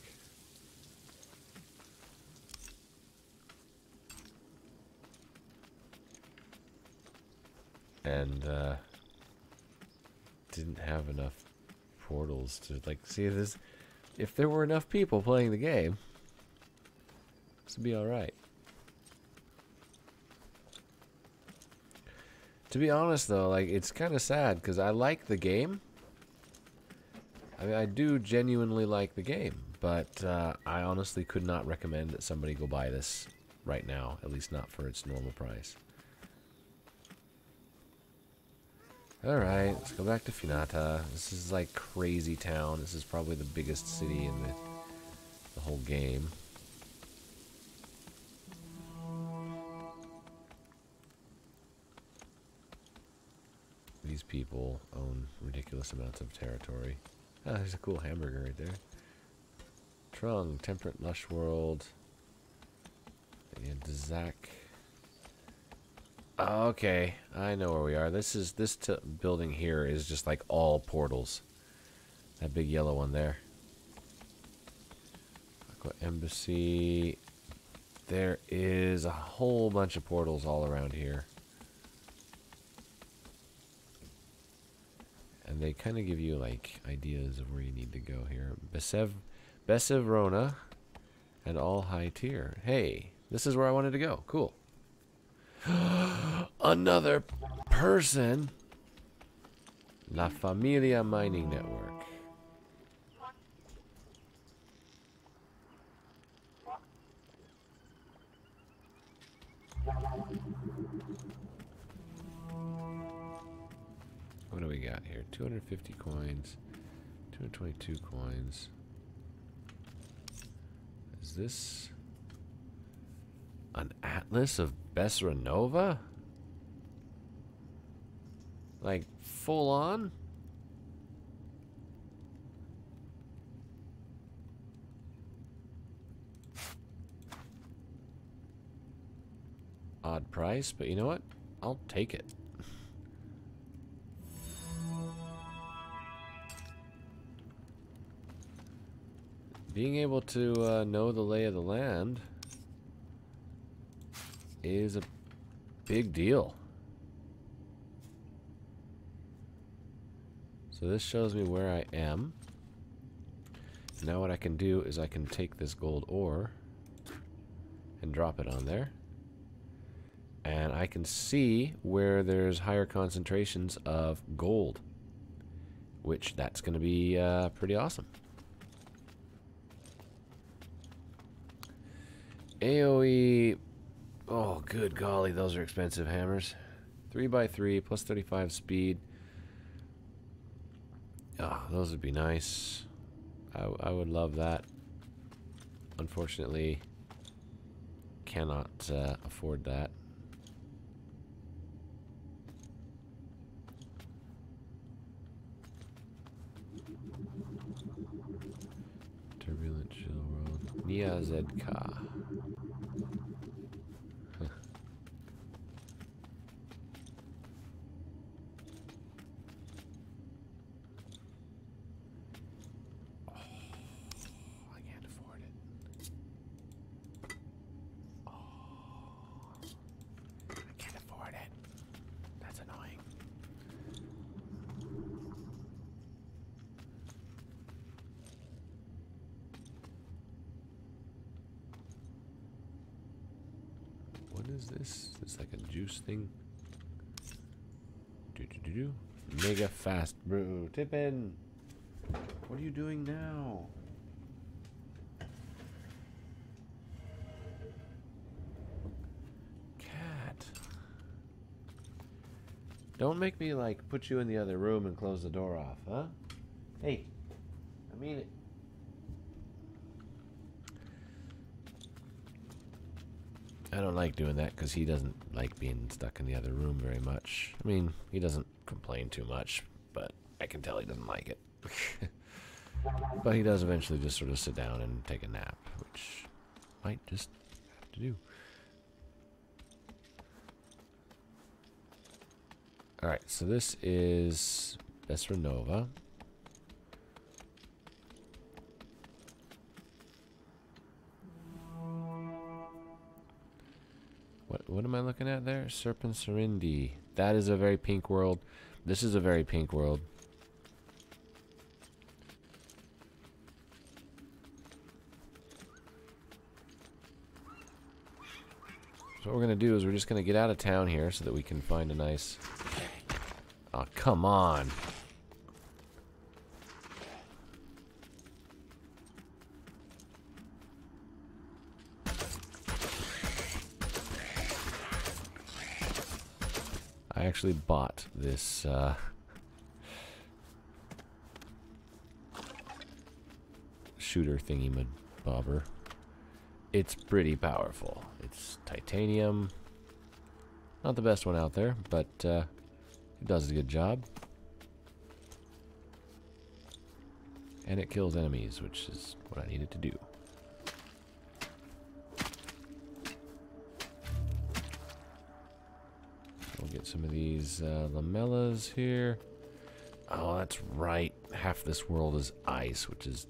Speaker 1: And didn't have enough portals to, like, see this. If there were enough people playing the game, this would be alright. To be honest though, like, it's kind of sad because I like the game. I mean, I do genuinely like the game, but I honestly could not recommend that somebody go buy this right now, at least not for its normal price. Alright, let's go back to Finata. This is like crazy town. This is probably the biggest city in the whole game. These people own ridiculous amounts of territory. Ah, there's a cool hamburger right there. Trung, Temperate Lush World. And Zach. Oh, okay, I know where we are. This building here is just like all portals. That big yellow one there. Aqua Embassy. There is a whole bunch of portals all around here. And they kind of give you, like, ideas of where you need to go here. Besevrona and all high tier. Hey, this is where I wanted to go. Cool. Another person. La Familia Mining Network. What do we got here? 250 coins. 222 coins. Is this an atlas of Besranova? Like, full on? Odd price, but you know what? I'll take it. Being able to know the lay of the land is a big deal. So this shows me where I am. Now what I can do is I can take this gold ore and drop it on there. And I can see where there's higher concentrations of gold, which that's going to be pretty awesome. AoE, oh good golly, those are expensive hammers. 3x3 plus 35 speed. Oh, those would be nice. I would love that. Unfortunately, cannot afford that. Turbulent chill world. Ninjazz. What is this? Is this like a juice thing? Do. Mega fast brew. Tippin'! What are you doing now? Cat. Don't make me like put you in the other room and close the door off, huh? Hey, I mean it. I don't like doing that because he doesn't like being stuck in the other room very much. I mean, he doesn't complain too much, but I can tell he doesn't like it. But he does eventually just sort of sit down and take a nap, which might just have to do. Alright, so this is Besranova. What am I looking at there? Serpent Serindi. That is a very pink world. This is a very pink world. So what we're going to do is we're just going to get out of town here so that we can find a nice... Oh, come on. I actually bought this shooter thingy-mabobber. It's pretty powerful. It's titanium. Not the best one out there, but it does a good job. And it kills enemies, which is what I needed to do. We'll get some of these lamellas here. Oh, that's right. Half this world is ice, which is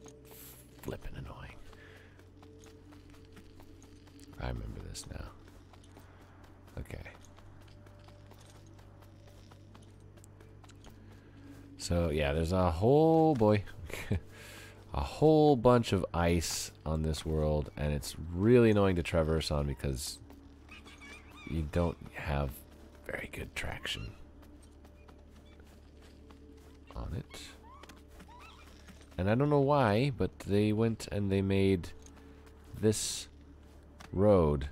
Speaker 1: flippin' annoying. I remember this now. Okay. So, yeah, there's a whole, boy, a whole bunch of ice on this world, and it's really annoying to traverse on because you don't have very good traction on it. And I don't know why, but they went and they made this road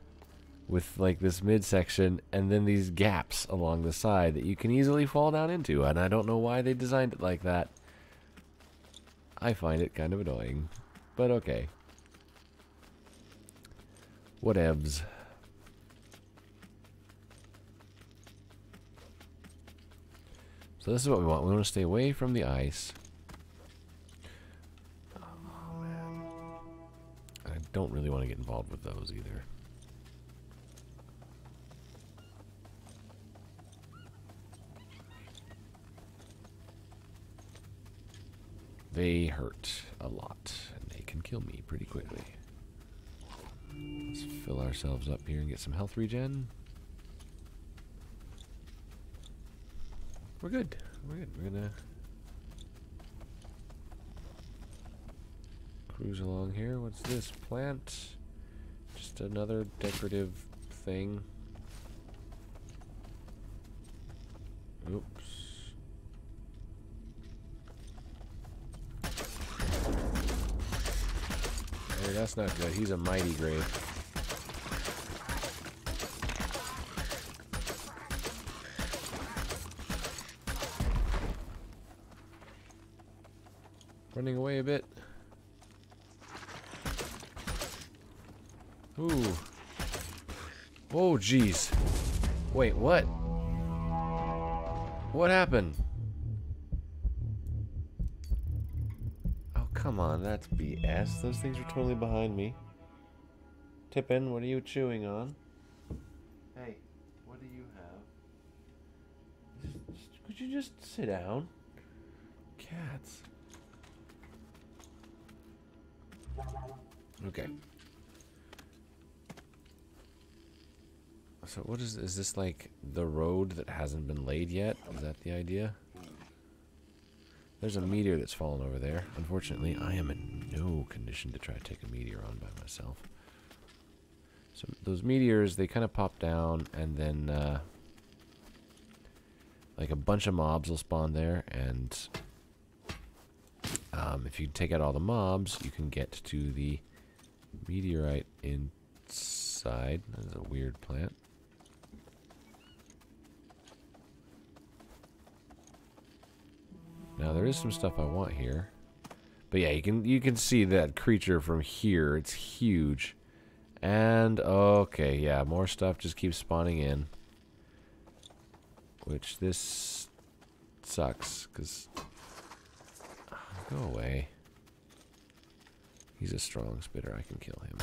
Speaker 1: with like this midsection and then these gaps along the side that you can easily fall down into, and I don't know why they designed it like that. I find it kind of annoying, but okay. Whatevs. So this is what we want. We want to stay away from the ice. Oh, man. I don't really want to get involved with those either. They hurt a lot, and they can kill me pretty quickly. Let's fill ourselves up here and get some health regen. We're good. We're good. We're gonna cruise along here. What's this? Plant? Just another decorative thing. Oops. Hey, that's not good. He's a mighty grave. Running away a bit. Ooh. Oh, jeez. Wait, what? What happened? Oh, come on. That's BS. Those things are totally behind me. Tippin', what are you chewing on? Hey, what do you have? Could you just sit down? Cats. Okay. So what is this like the road that hasn't been laid yet? Is that the idea? There's a meteor that's fallen over there. Unfortunately, I am in no condition to try to take a meteor on by myself. So those meteors, they kind of pop down, and then like a bunch of mobs will spawn there, and if you take out all the mobs, you can get to the meteorite inside. That's a weird plant. Now there is some stuff I want here, but yeah, you can see that creature from here. It's huge, and okay, yeah, more stuff just keeps spawning in, which this sucks because go away. He's a strong spitter. I can kill him.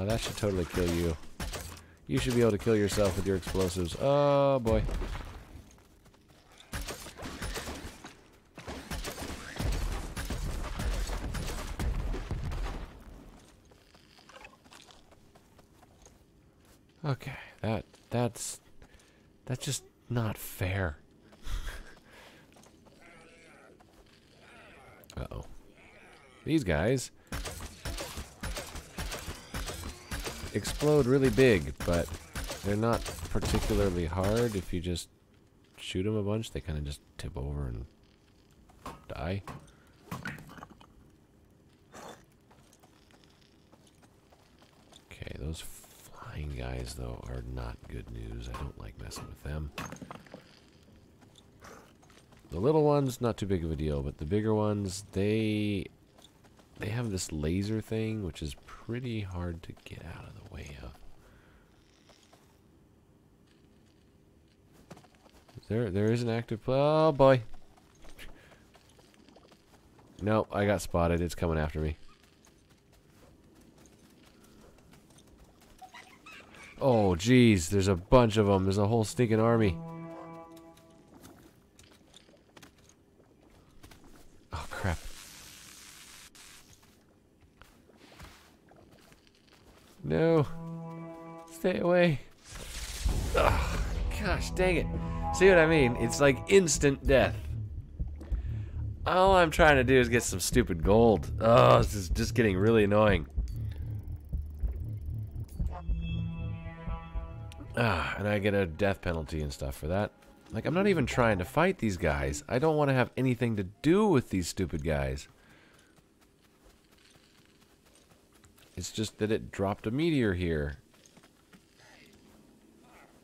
Speaker 1: That should totally kill you. You should be able to kill yourself with your explosives. Oh, boy. Okay, that's just not fair. Uh-oh. These guys explode really big, but they're not particularly hard. If you just shoot them a bunch, they kind of just tip over and die. Okay, those flying guys, though, are not good news. I don't like messing with them. The little ones, not too big of a deal, but the bigger ones, they have this laser thing, which is pretty hard to get out of the way of. There is an active play. Oh boy. No, I got spotted. It's coming after me. Oh geez, there's a bunch of them. There's a whole stinking army. Oh crap. No. Stay away. Ugh, gosh dang it. See what I mean? It's like instant death. All I'm trying to do is get some stupid gold. Oh, this is just getting really annoying. And I get a death penalty and stuff for that. Like, I'm not even trying to fight these guys. I don't want to have anything to do with these stupid guys. It's just that it dropped a meteor here.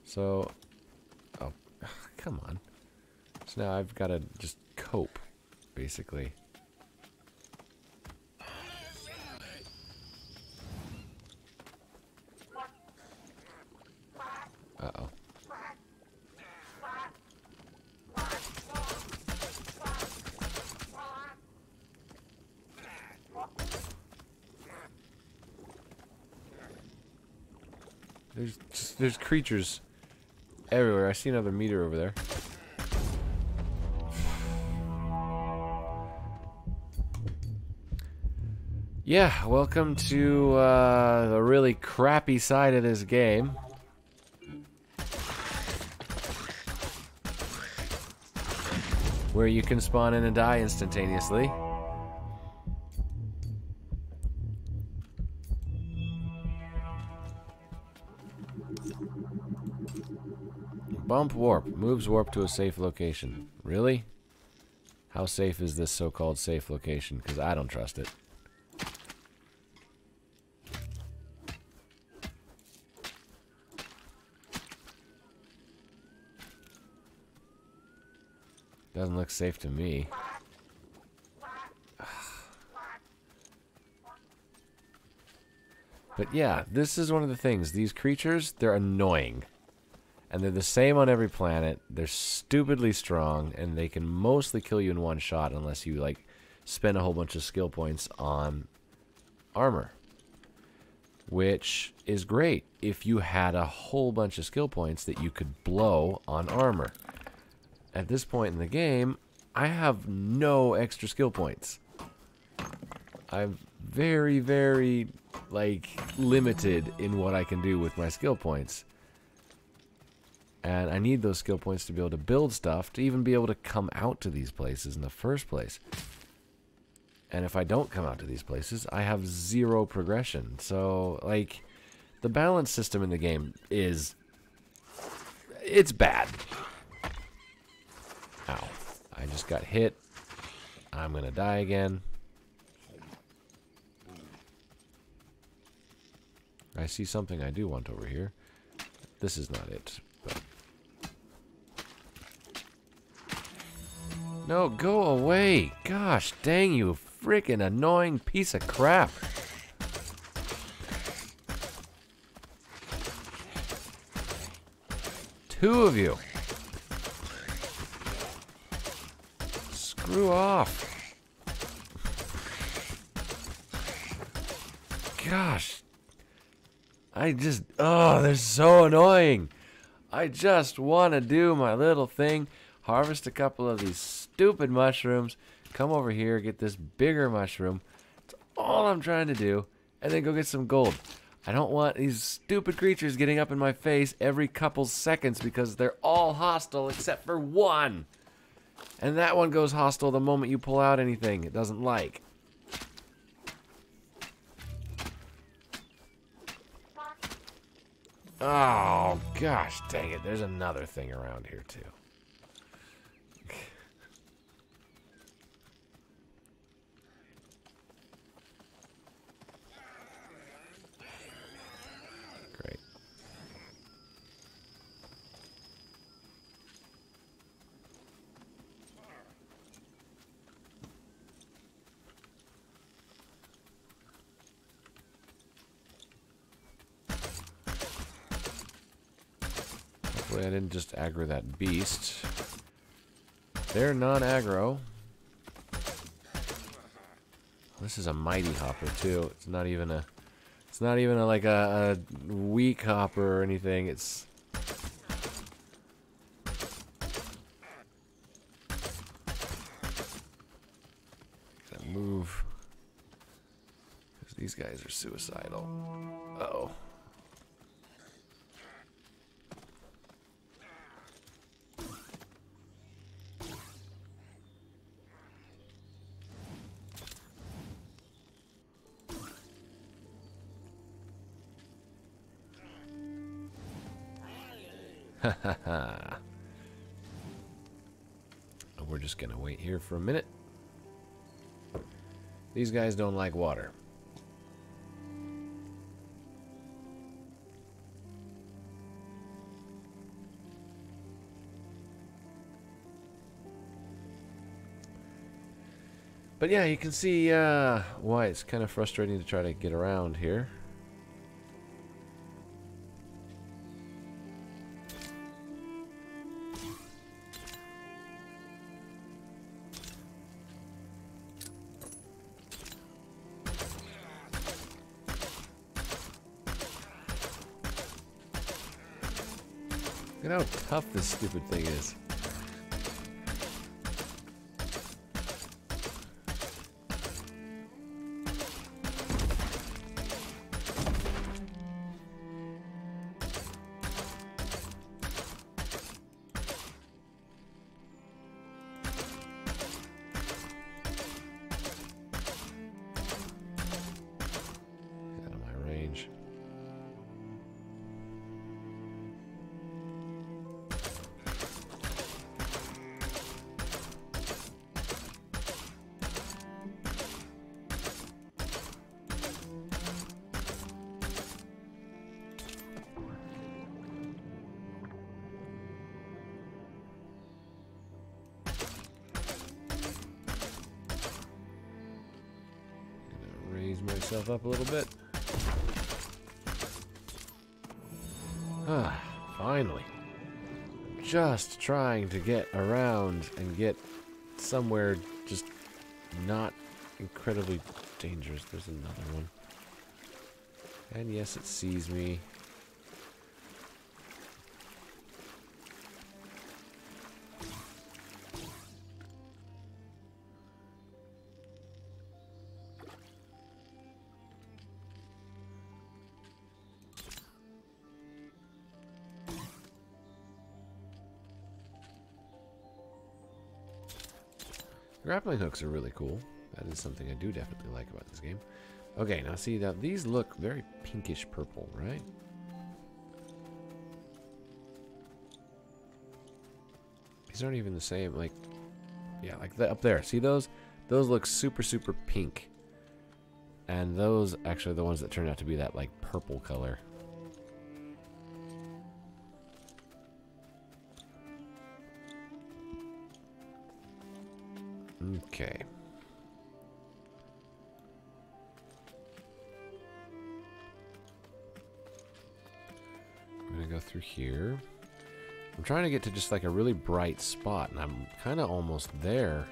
Speaker 1: So, oh, come on. So now I've got to just cope, basically. Uh-oh. There's creatures everywhere. I see another meteor over there. Yeah, welcome to the really crappy side of this game. Where you can spawn in and die instantaneously. Bump warp. Moves warp to a safe location. Really? How safe is this so-called safe location? Because I don't trust it. Doesn't look safe to me. But yeah, this is one of the things. These creatures, they're annoying. And they're the same on every planet. They're stupidly strong, and they can mostly kill you in one shot unless you, like, spend a whole bunch of skill points on armor. Which is great if you had a whole bunch of skill points that you could blow on armor. At this point in the game, I have no extra skill points. I'm very, very, like, limited in what I can do with my skill points. And I need those skill points to be able to build stuff, to even be able to come out to these places in the first place. And if I don't come out to these places, I have 0 progression. So, like, the balance system in the game is... it's bad. Ow. I just got hit. I'm gonna die again. I see something I do want over here. This is not it, but... no, go away! Gosh dang you, freaking annoying piece of crap! Two of you! Screw off! Gosh! I just... oh, they're so annoying! I just want to do my little thing, harvest a couple of these stupid mushrooms, come over here, get this bigger mushroom. That's all I'm trying to do, and then go get some gold. I don't want these stupid creatures getting up in my face every couple seconds because they're all hostile except for one. And that one goes hostile the moment you pull out anything it doesn't like. Oh, gosh dang it. There's another thing around here, too. Great. Hopefully I didn't just aggro that beast. They're non-aggro. This is a mighty hopper too. It's not even a like a weak hopper or anything. It's gotta move. Because these guys are suicidal. Uh-oh. We're just gonna wait here for a minute. These guys don't like water. But yeah, you can see why it's kind of frustrating to try to get around here. Look at how tough this stupid thing is. Out of my range. Myself up a little bit. Ah, finally. Just trying to get around and get somewhere just not incredibly dangerous. There's another one. And yes, it sees me. Grappling hooks are really cool. That is something I do definitely like about this game. Okay, now see that these look very pinkish purple, right? These aren't even the same, like, yeah, like up there. See those? Those look super, super pink. And those actually are the ones that turn out to be that, like, purple color. Okay. I'm gonna go through here. I'm trying to get to just like a really bright spot, and I'm kind of almost there.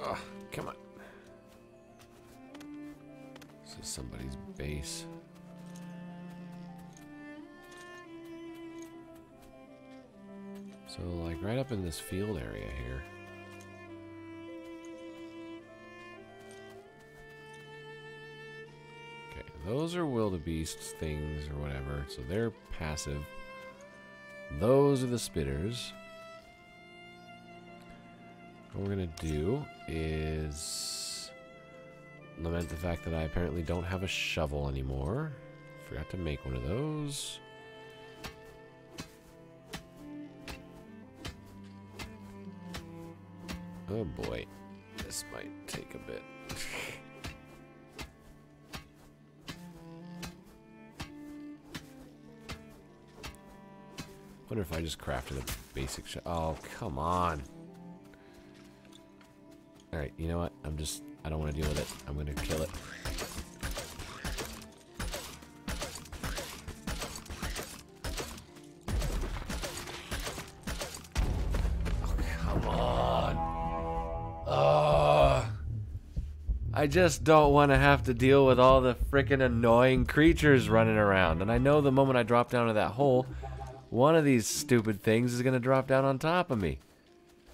Speaker 1: Ugh, come on. This is somebody's base. So, like, right up in this field area here. Okay, those are wildebeests things or whatever, so they're passive. Those are the spitters. What we're gonna do is lament the fact that I apparently don't have a shovel anymore. Forgot to make one of those. Oh boy, this might take a bit. Wonder if I just crafted a basic oh, come on. Alright, you know what? I don't want to deal with it. I'm gonna kill it. I just don't want to have to deal with all the freaking annoying creatures running around. And I know the moment I drop down to that hole, one of these stupid things is going to drop down on top of me.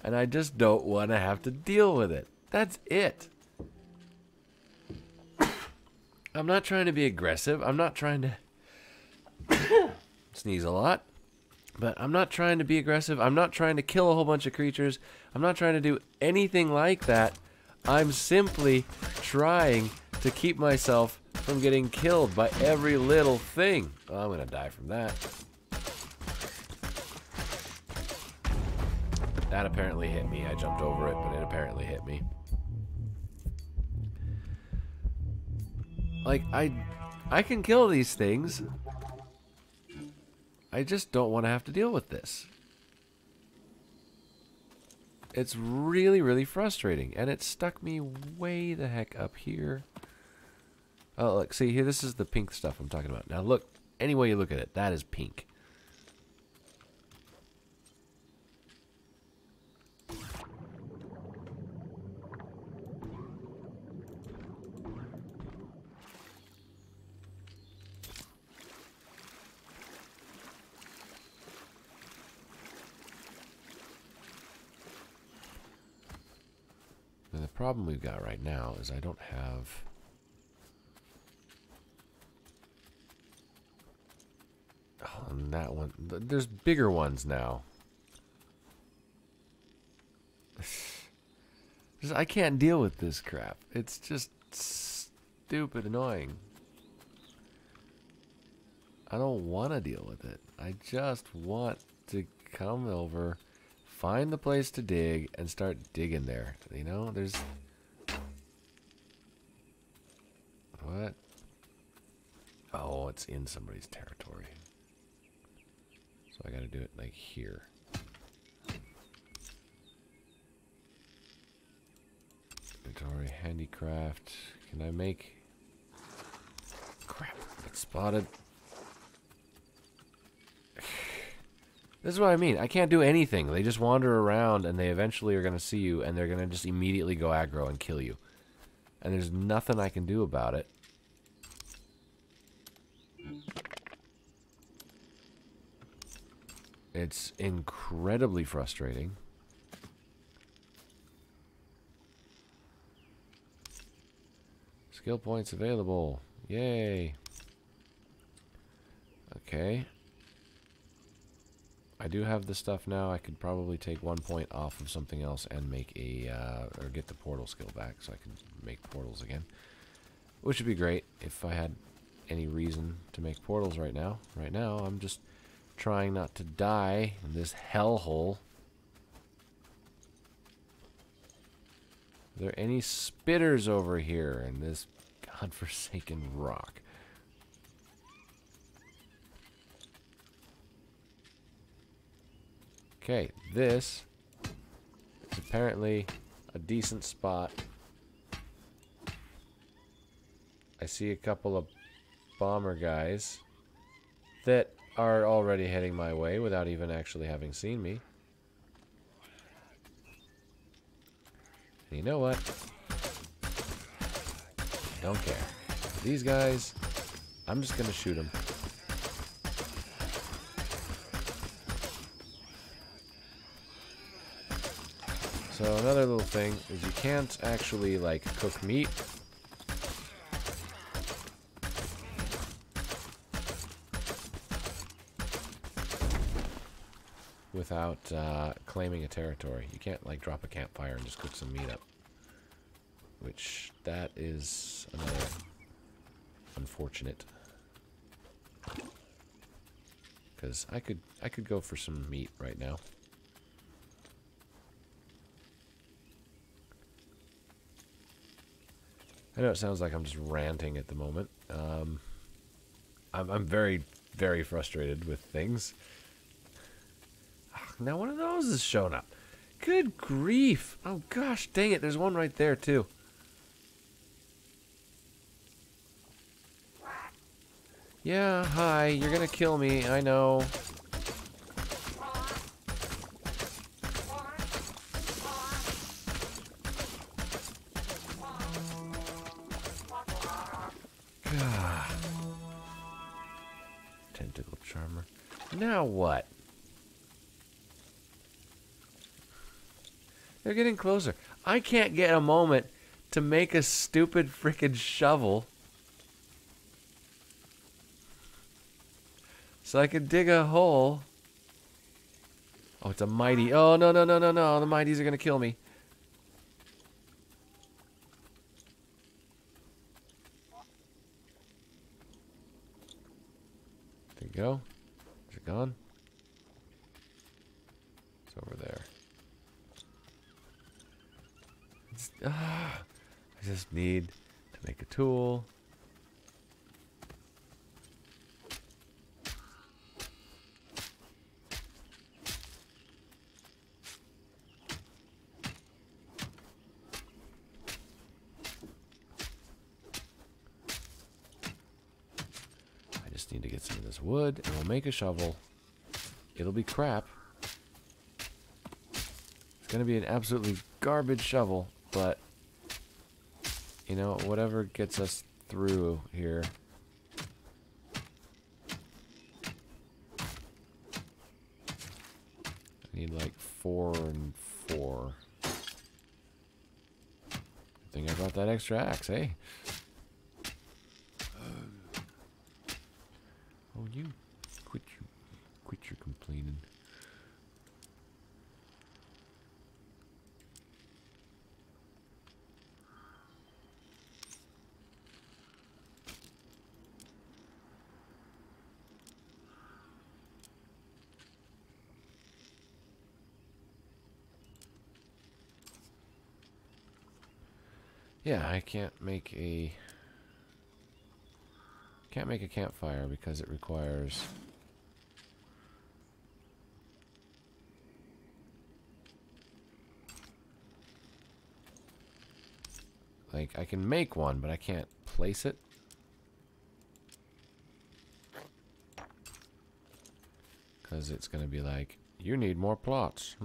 Speaker 1: And I just don't want to have to deal with it. That's it. I'm not trying to be aggressive. I'm not trying to sneeze a lot. But I'm not trying to be aggressive. I'm not trying to kill a whole bunch of creatures. I'm not trying to do anything like that. I'm simply trying to keep myself from getting killed by every little thing. Oh, I'm gonna die from that. That apparently hit me. I jumped over it, but it apparently hit me. Like, I can kill these things. I just don't want to have to deal with this. It's really, really frustrating, and it stuck me way the heck up here. Oh, look, see here, this is the pink stuff I'm talking about. Now look, any way you look at it, that is pink. And the problem we've got right now is I don't have... Oh, and that one... There's bigger ones now. I can't deal with this crap. It's just stupid annoying. I don't want to deal with it. I just want to come over... Find the place to dig and start digging there. You know, there's... What? Oh, it's in somebody's territory. So I gotta do it like here. Inventory, handicraft. Can I make... Crap, it's spotted. This is what I mean. I can't do anything. They just wander around, and they eventually are going to see you, and they're going to just immediately go aggro and kill you. And there's nothing I can do about it. It's incredibly frustrating. Skill points available. Yay. Okay. I do have the stuff now. I could probably take 1 point off of something else and make a, or get the portal skill back so I can make portals again. Which would be great if I had any reason to make portals right now. Right now, I'm just trying not to die in this hellhole. Are there any spitters over here in this godforsaken rock? Okay, this is apparently a decent spot. I see a couple of bomber guys that are already heading my way without even actually having seen me. And you know what? Don't care. These guys, I'm just gonna shoot them. So another little thing is you can't actually like cook meat. Without claiming a territory. You can't like drop a campfire and just cook some meat up. Which that is another unfortunate. Because I could go for some meat right now. I know it sounds like I'm just ranting at the moment. I'm very, very frustrated with things. Now one of those is showing up. Good grief. Oh gosh, dang it. There's one right there too. Yeah, hi. You're gonna kill me. I know. Tentacle charmer. Now what? They're getting closer. I can't get a moment to make a stupid frickin' shovel so I can dig a hole. Oh, it's a mighty. Oh, no, no, no, no, no. The mighties are going to kill me. There you go. Is it gone? It's over there. I just need to make a tool. I just need to get some of this wood and we'll make a shovel. It'll be crap. It's gonna be an absolutely garbage shovel, but you know, whatever gets us through here. I need like 4 and 4. Good thing I brought that extra axe, eh? Oh, you quit your complaining. Yeah, I can't make a campfire because it requires like I can make one, but I can't place it. Cuz it's going to be like, you need more plots.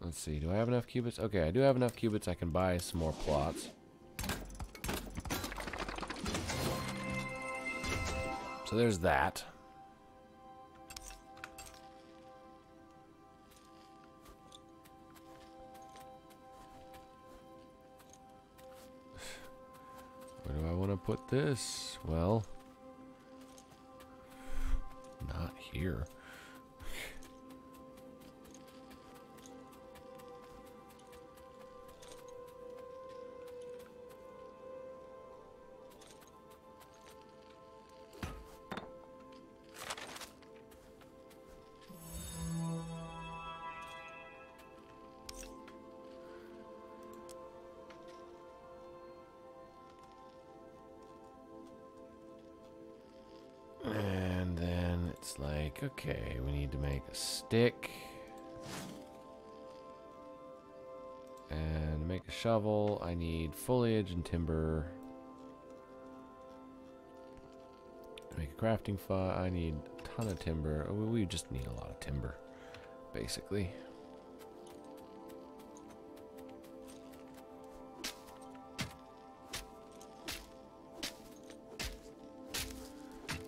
Speaker 1: Let's see, do I have enough cubits? Okay, I do have enough cubits. I can buy some more plots. So there's that. Where do I want to put this? Well, not here. And then it's like, okay, we need to make a stick. And make a shovel, I need foliage and timber. Make a crafting file, I need a ton of timber. Oh, we just need a lot of timber, basically.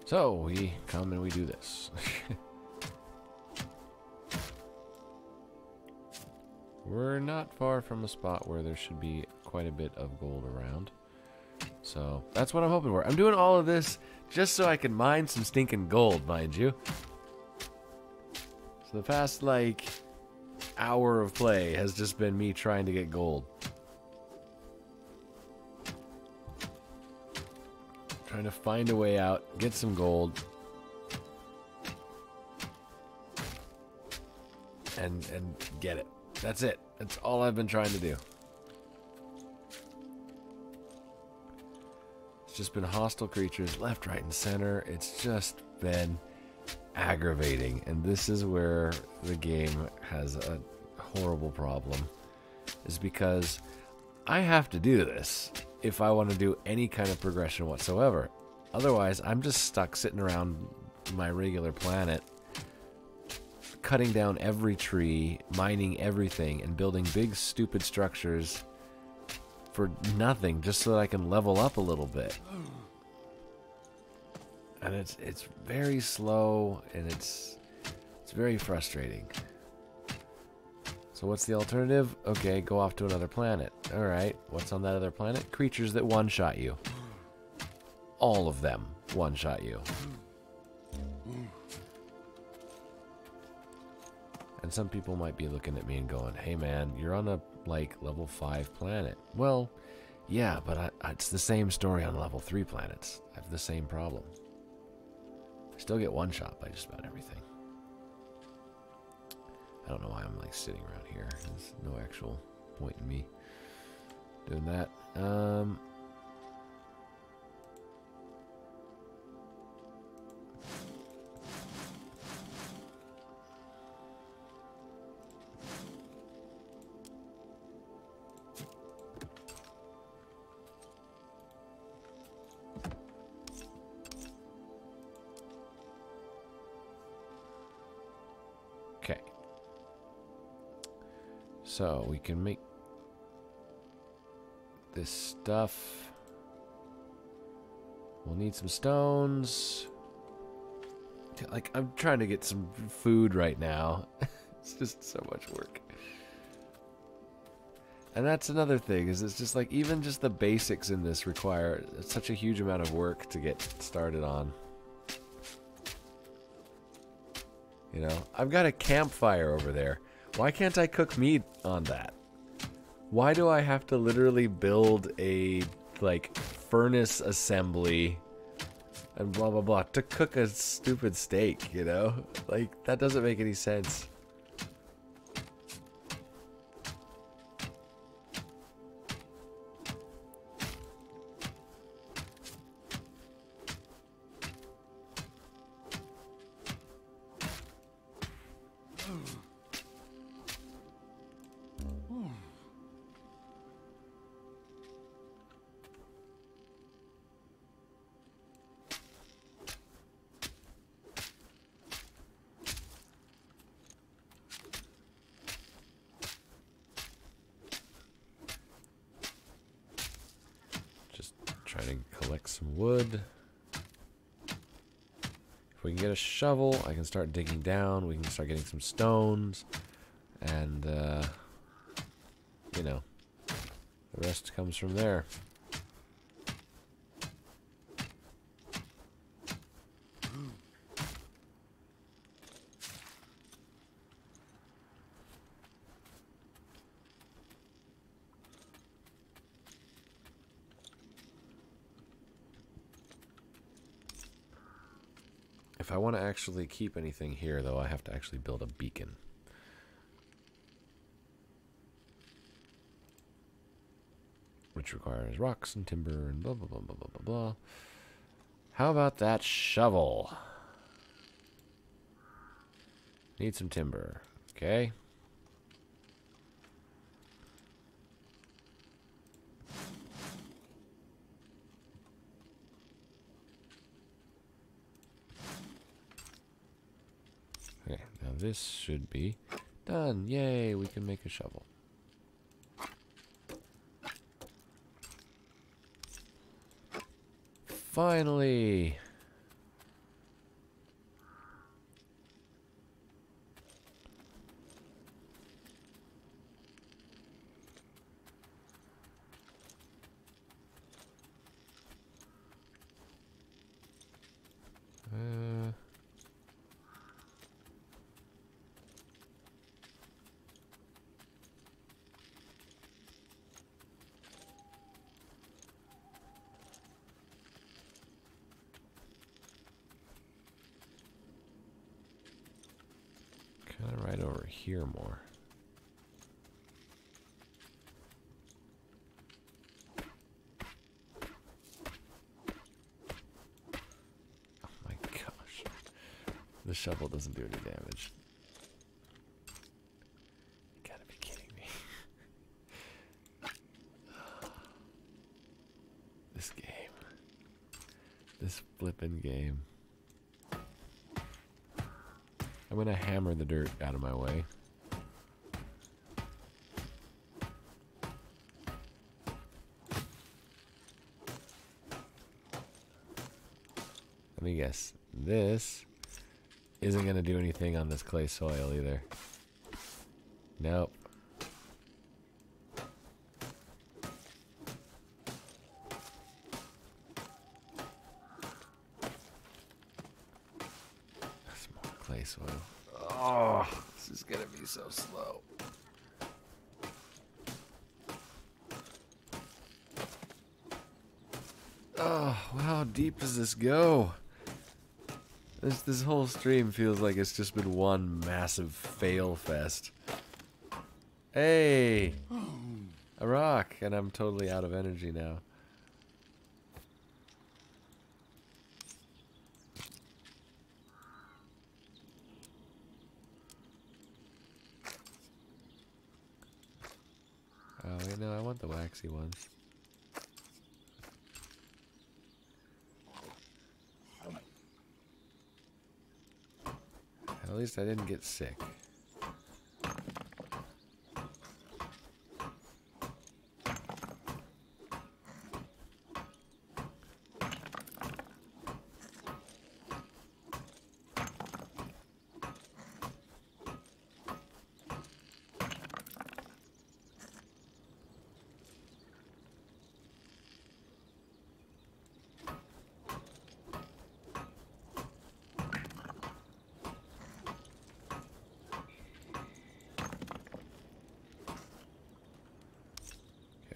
Speaker 1: So, we come and we do this. We're not far from a spot where there should be quite a bit of gold around. So, that's what I'm hoping for. I'm doing all of this just so I can mine some stinking gold, mind you. So the past, like, hour of play has just been me trying to get gold. Trying to find a way out, get some gold, and get it. That's it. That's all I've been trying to do. It's just been hostile creatures left, right, and center. It's just been aggravating, and this is where the game has a horrible problem, is because I have to do this if I want to do any kind of progression whatsoever. Otherwise, I'm just stuck sitting around my regular planet, cutting down every tree, mining everything, and building big stupid structures for nothing, just so that I can level up a little bit. And it's very slow, and it's very frustrating. So what's the alternative? Okay, go off to another planet. Alright, what's on that other planet? Creatures that one-shot you. All of them one-shot you. And some people might be looking at me and going, hey man, you're on a, like, level 5 planet. Well, yeah, but it's the same story on level 3 planets. I have the same problem. I still get one-shot by just about everything. I don't know why I'm like sitting around here. There's no actual point in me doing that. Okay. So we can make this stuff. We'll need some stones. Like, I'm trying to get some food right now. It's just so much work. And that's another thing, is it's just like, even just the basics in this require such a huge amount of work to get started on. You know, I've got a campfire over there. Why can't I cook meat on that? Why do I have to literally build a, like, furnace assembly and blah, blah, blah to cook a stupid steak, you know? Like, that doesn't make any sense. Trying to collect some wood. If we can get a shovel, I can start digging down. We can start getting some stones. And, you know, the rest comes from there. If I want to actually keep anything here, though, I have to actually build a beacon. Which requires rocks and timber and blah, blah, blah, blah, blah, blah, blah. How about that shovel? Need some timber. Okay. Okay, now this should be done. Yay, we can make a shovel. Finally! Kind of right over here more. Oh my gosh. The shovel doesn't do any damage. You gotta be kidding me. This game. This flippin' game. I'm gonna hammer the dirt out of my way. Let me guess. This isn't gonna do anything on this clay soil either. Nope. That's more clay soil. Oh, this is gonna be so slow. Oh, well, how deep does this go? This whole stream feels like it's just been one massive fail fest. Hey! A rock, and I'm totally out of energy now. Oh, wait, no, I want the waxy ones. At least I didn't get sick.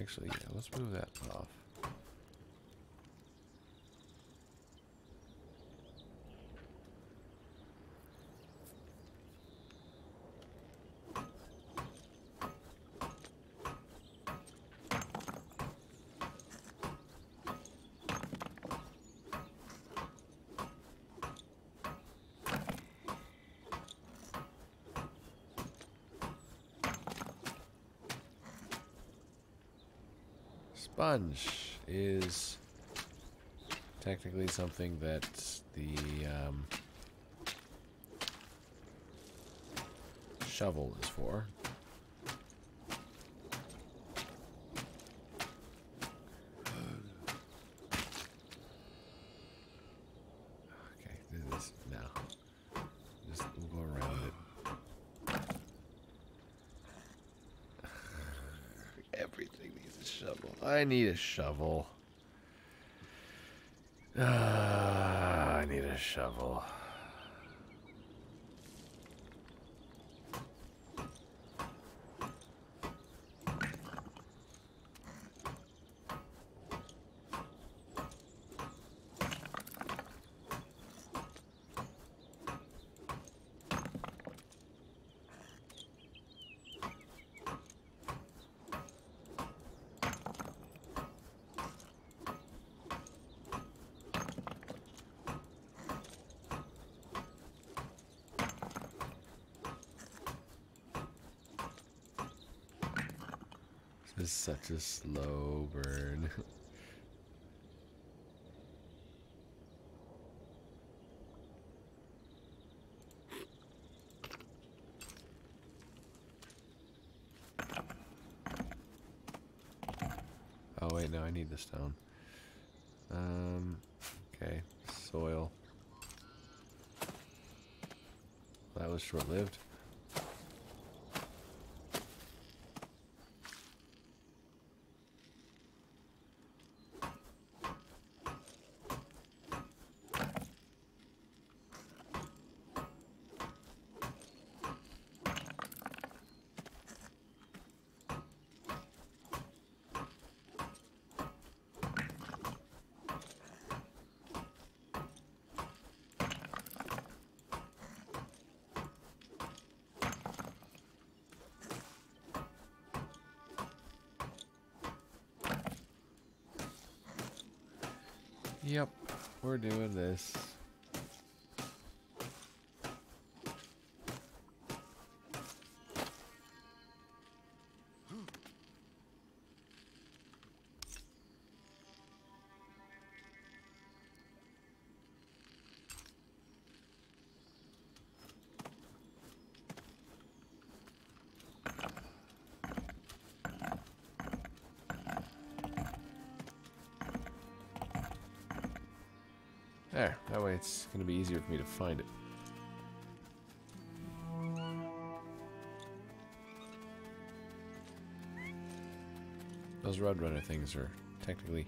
Speaker 1: Actually, yeah, let's move that off. Sponge is technically something that the shovel is for. Okay, do this now. Just we'll go around it. Everything needs a shovel. I need a shovel. I need a shovel. is such a slow burn. Oh wait, no, I need the stone. Okay, soil. That was short-lived. Yep, we're doing this. There, that way it's going to be easier for me to find it. Those Roadrunner things are technically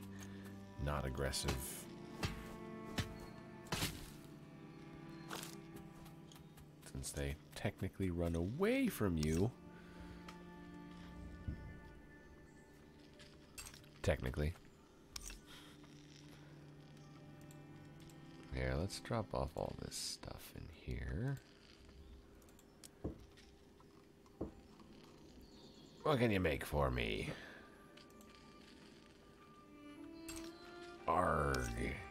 Speaker 1: not aggressive. Since they technically run away from you. Technically. Here, let's drop off all this stuff in here. What can you make for me? Arg,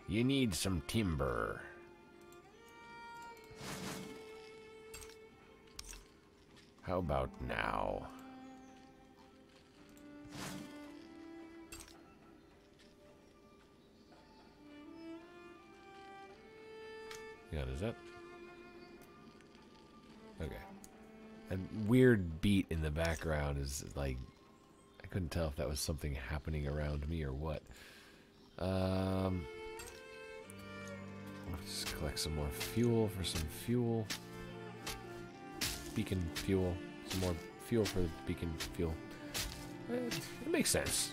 Speaker 1: you need some timber. How about now? Yeah, does that? Okay. A weird beat in the background is like, I couldn't tell if that was something happening around me or what. Let's collect some more fuel for some fuel. Beacon fuel. Some more fuel for the beacon fuel. It makes sense.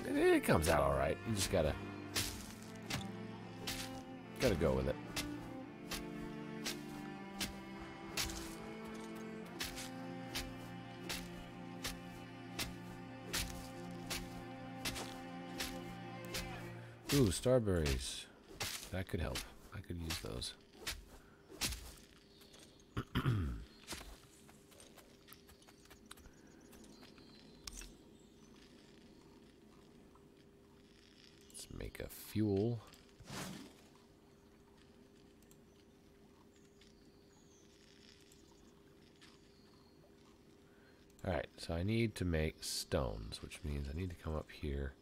Speaker 1: It comes out alright. You just gotta go with it. Ooh, starberries. That could help. I could use those. Let's make a fuel. Alright, so I need to make stones, which means I need to come up here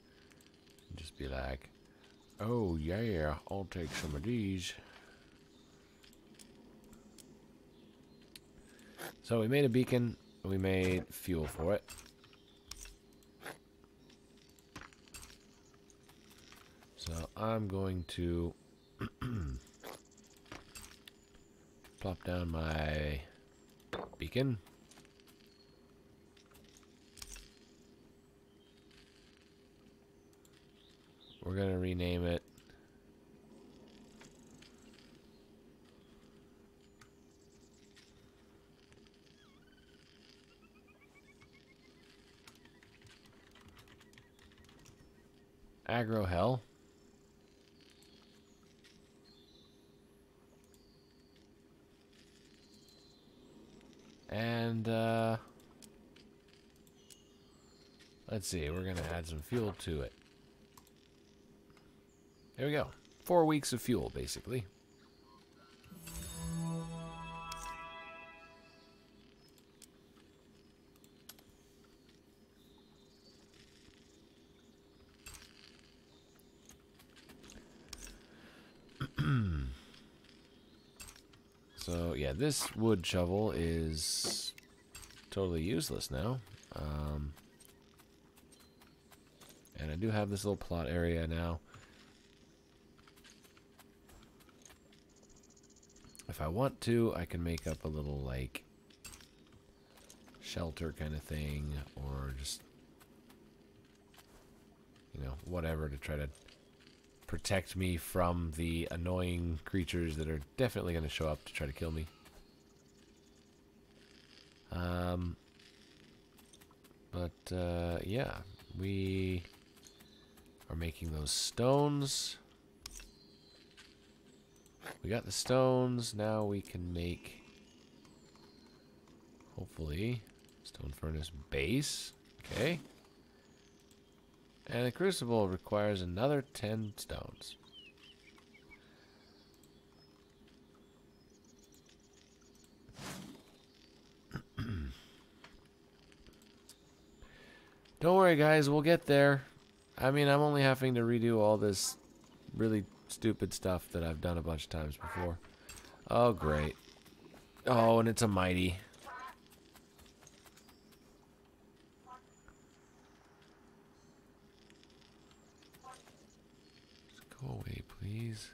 Speaker 1: and just be like, oh yeah, I'll take some of these. So we made a beacon, we made fuel for it. So I'm going to plop down my beacon. We're going to rename it Agro Hell. And let's see, we're going to add some fuel to it. There we go. 4 weeks of fuel, basically. So, yeah, this wood shovel is totally useless now. And I do have this little plot area now. If I want to, I can make up a little, like, shelter kind of thing, or just, you know, whatever to try to protect me from the annoying creatures that are definitely going to show up to try to kill me. Yeah, we are making those stones. We got the stones. Now we can make, hopefully, stone furnace base. Okay. And the crucible requires another 10 stones. Don't worry, guys. We'll get there. I mean, I'm only having to redo all this really stupid stuff that I've done a bunch of times before. Oh, great. Oh, and it's a mighty. Just go away, please.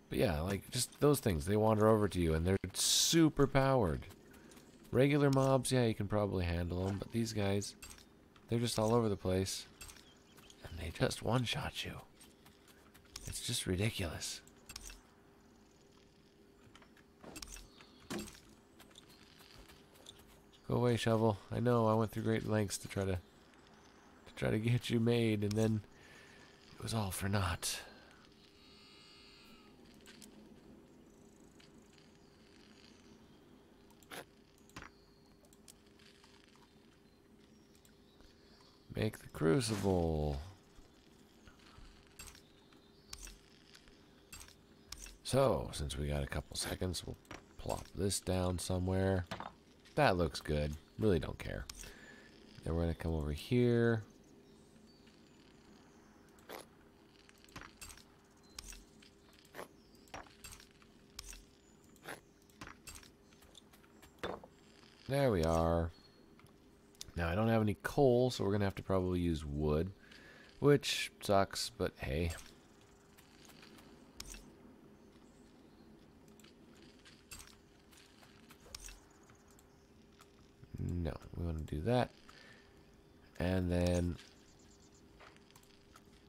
Speaker 1: But yeah, like, just those things. They wander over to you, and they're super powered. Regular mobs, yeah, you can probably handle them, but these guys, they're just all over the place. And they just one-shot you. It's just ridiculous. Go away, shovel. I know, I went through great lengths to try to get you made, and then it was all for naught. Make the crucible. So, since we got a couple seconds, we'll plop this down somewhere. That looks good. Really don't care. Then we're going to come over here. There we are. Now, I don't have any coal, so we're going to have to probably use wood, which sucks, but hey. No, we want to do that. And then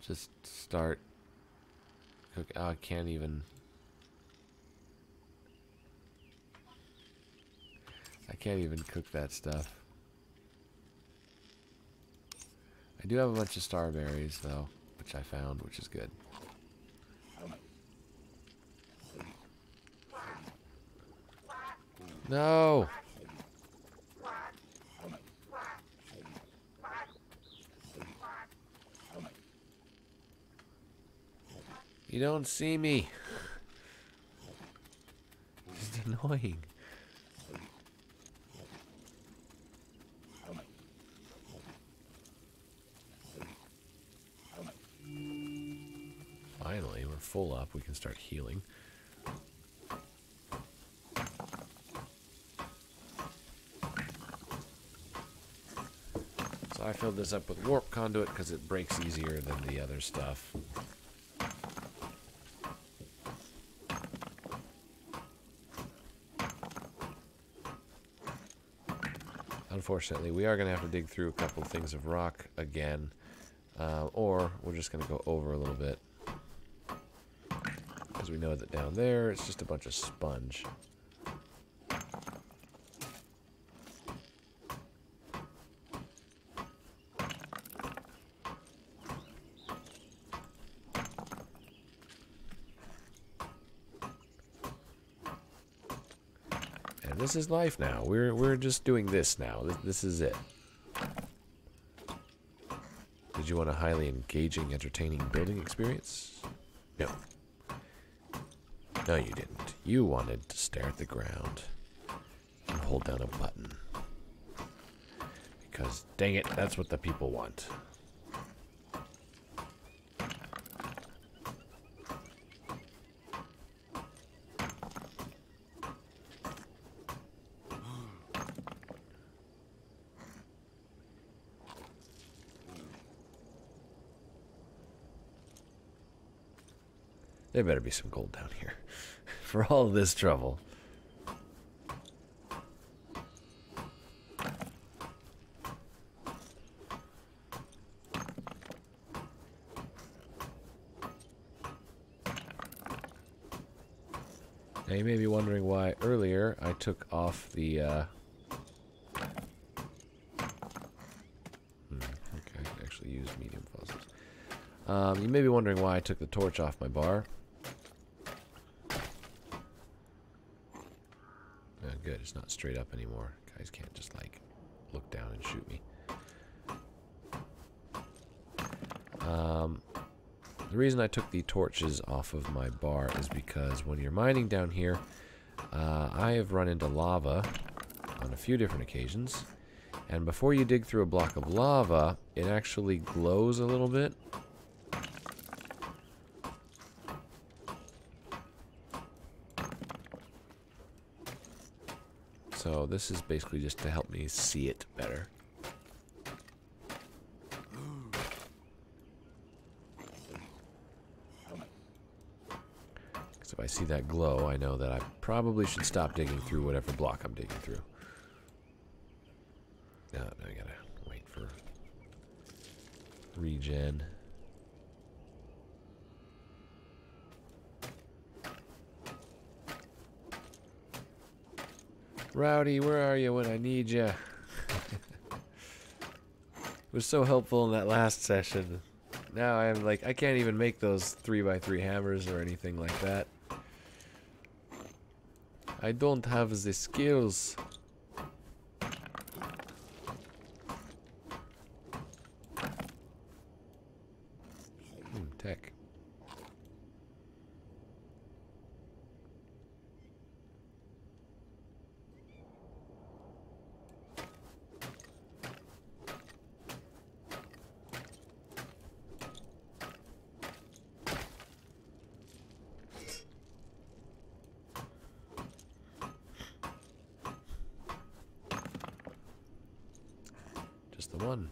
Speaker 1: just start cooking. Oh, I can't even cook that stuff. I do have a bunch of starberries, though, which I found, which is good. No! You don't see me. It's annoying. Finally, we're full up. We can start healing. So I filled this up with warp conduit because it breaks easier than the other stuff. Unfortunately, we are going to have to dig through a couple of things of rock again, or we're just going to go over a little bit. Because we know that down there, it's just a bunch of sponge. And this is life now. We're just doing this now. This is it. Did you want a highly engaging, entertaining building experience? No. No, you didn't. You wanted to stare at the ground and hold down a button. Because, dang it, that's what the people want. There better be some gold down here. For all this trouble. Now you may be wondering why earlier I took off the okay, I can actually use medium fossils. You may be wondering why I took the torch off my bar. Good, it's not straight up anymore. Guys can't just like look down and shoot me. The reason I took the torches off of my bar is because when you're mining down here, I have run into lava on a few different occasions, and before you dig through a block of lava, it actually glows a little bit. So this is basically just to help me see it better. Because if I see that glow, I know that I probably should stop digging through whatever block I'm digging through. Now I gotta wait for regen. Rowdy, where are you when I need you? It was so helpful in that last session. Now I'm like, I can't even make those 3x3 hammers or anything like that. I don't have the skills. Tech. Just the one.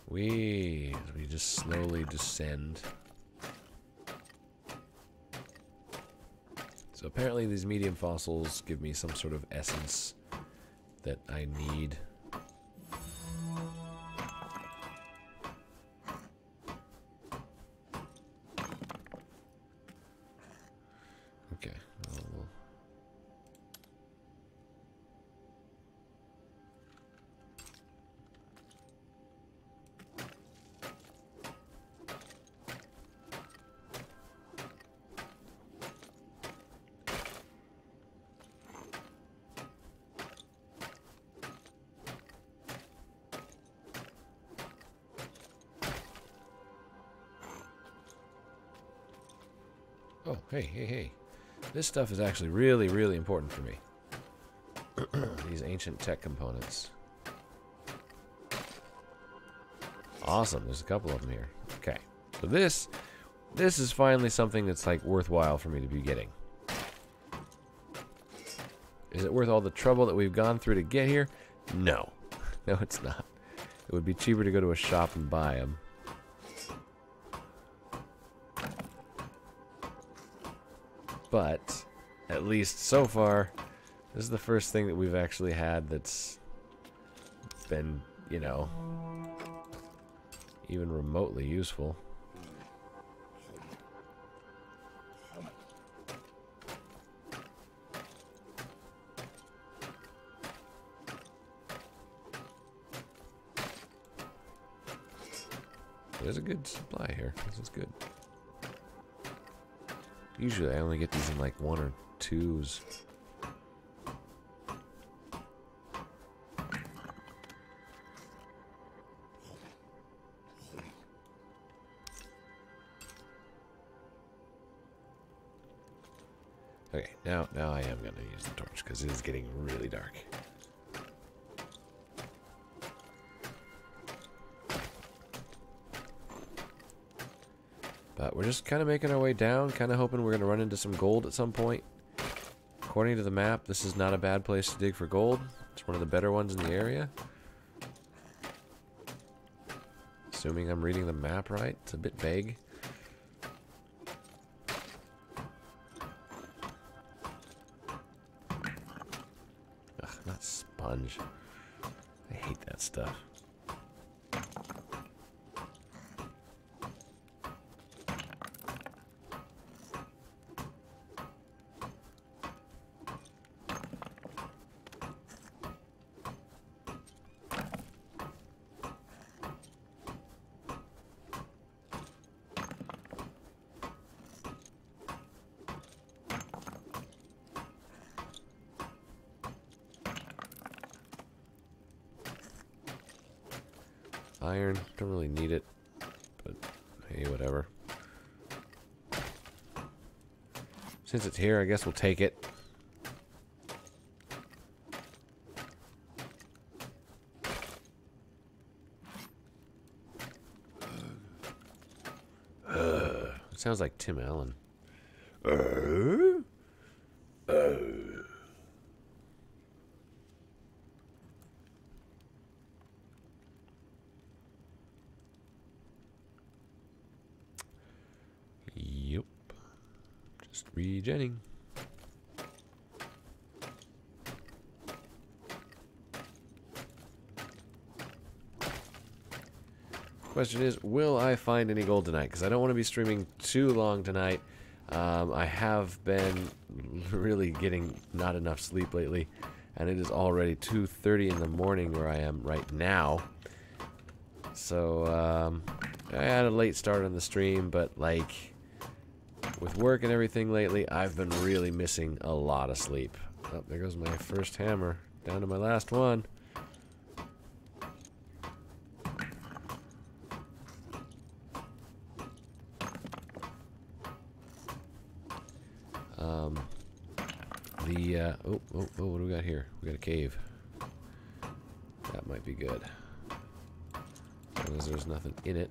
Speaker 1: We just slowly descend. So apparently these medium fossils give me some sort of essence that I need. Okay. Oh, hey. This stuff is actually really, really important for me. These ancient tech components. Awesome, there's a couple of them here. Okay, so this is finally something that's like worthwhile for me to be getting. Is it worth all the trouble that we've gone through to get here? No. No, it's not. It would be cheaper to go to a shop and buy them. But, at least so far, this is the first thing that we've actually had that's been, you know, even remotely useful. There's a good supply here. This is good. Usually I only get these in like 1 or 2s. Okay, now I am gonna use the torch because it is getting really dark. But we're just kind of making our way down, kind of hoping we're going to run into some gold at some point. Of according to the map, this is not a bad place to dig for gold. It's one of the better ones in the area. Assuming I'm reading the map right. It's a bit vague. Ugh, not sponge. I hate that stuff. Iron, don't really need it, but hey, whatever. Since it's here, I guess we'll take it. It sounds like Tim Allen. Yep. Just regenning. Question is, will I find any gold tonight? Because I don't want to be streaming too long tonight. I have been really getting not enough sleep lately, and it is already 2:30 in the morning where I am right now. So I had a late start on the stream, but like with work and everything lately, I've been really missing a lot of sleep. Oh, there goes my first hammer. Down to my last one. Oh, what do we got here? We got a cave. That might be good. As long as there's nothing in it.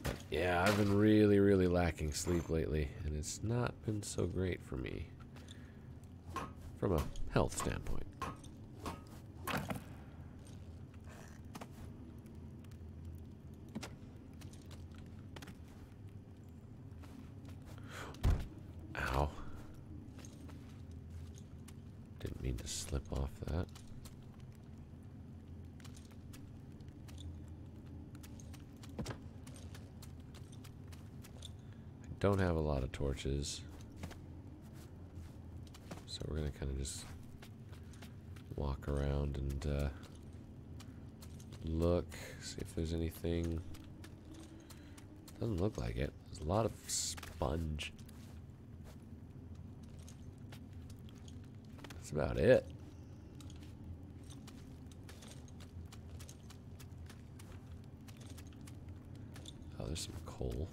Speaker 1: But yeah, I've been really lacking sleep lately, and it's not been so great for me from a health standpoint. Ow. Didn't mean to slip off that. I don't have a lot of torches, so we're gonna kind of just walk around and look, see if there's anything. Doesn't look like it. There's a lot of sponge. That's about it. Oh, there's some coal.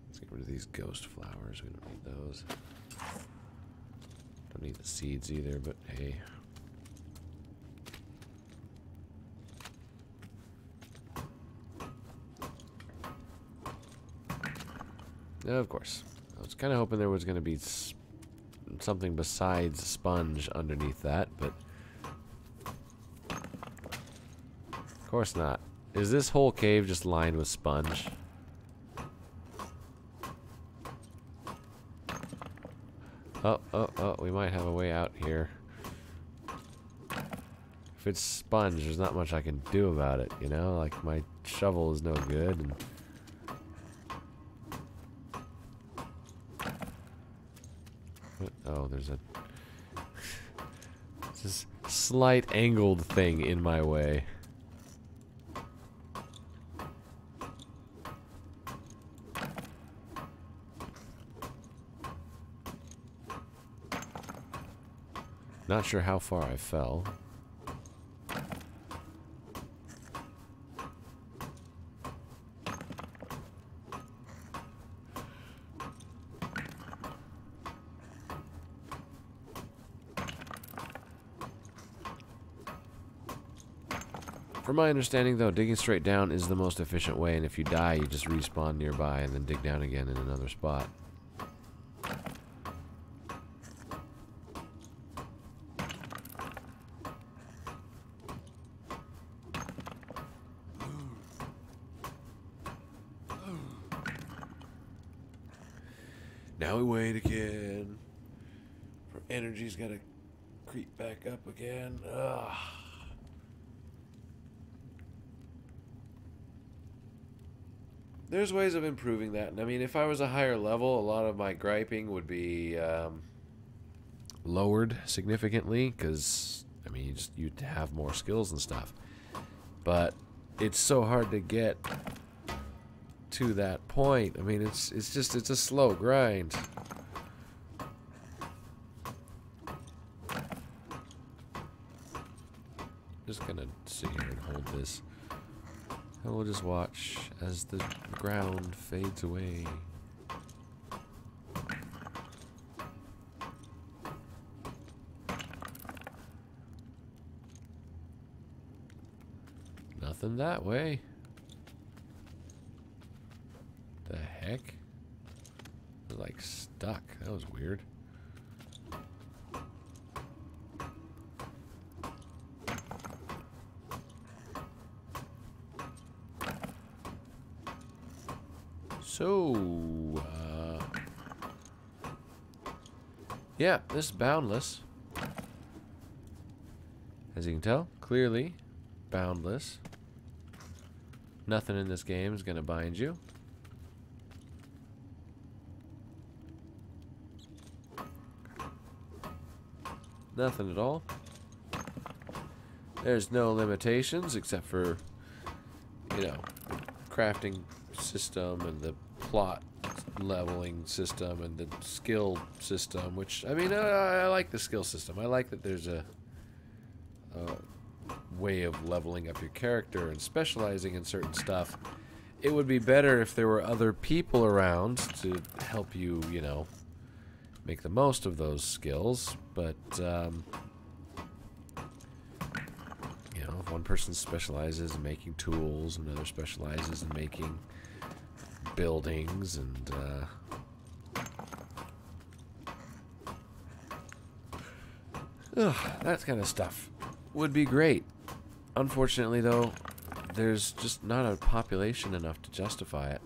Speaker 1: Let's get rid of these ghost flowers. We don't need those. Don't need the seeds either, but hey. Of course. I was kind of hoping there was going to be something besides sponge underneath that, but of course not. Is this whole cave just lined with sponge? Oh, we might have a way out here. If it's sponge, there's not much I can do about it, you know? Like, my shovel is no good. And oh, there's this slight angled thing in my way. Not sure how far I fell. From my understanding, though, digging straight down is the most efficient way, and if you die, you just respawn nearby and then dig down again in another spot. Now we wait again. For energy's gotta creep back up again. Ugh. There's ways of improving that. I mean, if I was a higher level, a lot of my griping would be lowered significantly, because I mean, you'd have more skills and stuff. But it's so hard to get to that point. I mean, it's a slow grind. Just gonna sit here and hold this, and we'll just watch as the ground fades away. Nothing that way. The heck? It was like stuck. That was weird. So, yeah, this is Boundless. As you can tell, clearly boundless. Nothing in this game is going to bind you. Nothing at all. There's no limitations except for, you know, crafting system and the plot leveling system and the skill system, which, I mean, I like the skill system. I like that there's a way of leveling up your character and specializing in certain stuff. It would be better if there were other people around to help you, you know, make the most of those skills, but you know, if one person specializes in making tools, another specializes in making buildings, and that kind of stuff would be great. Unfortunately, though, there's just not a population enough to justify it.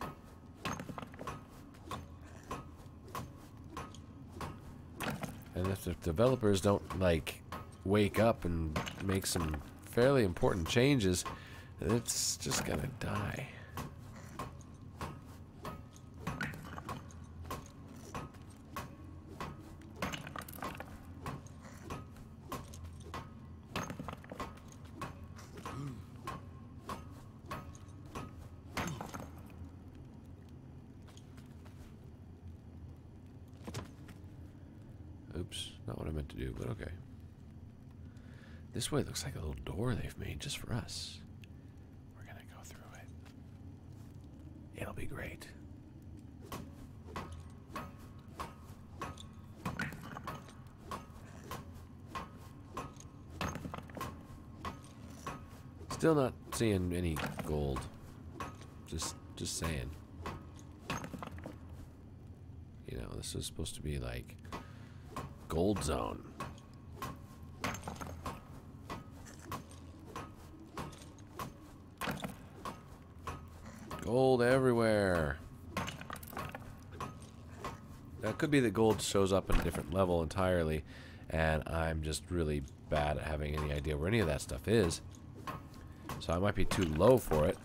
Speaker 1: And if the developers don't, like, wake up and make some fairly important changes, it's just gonna die. Oops, not what I meant to do, but okay. This way looks like a little door they've made just for us. We're gonna go through it. It'll be great. Still not seeing any gold. Just saying. You know, this is supposed to be like gold zone. Gold everywhere. Now, it could be that gold shows up in a different level entirely, and I'm just really bad at having any idea where any of that stuff is. So I might be too low for it.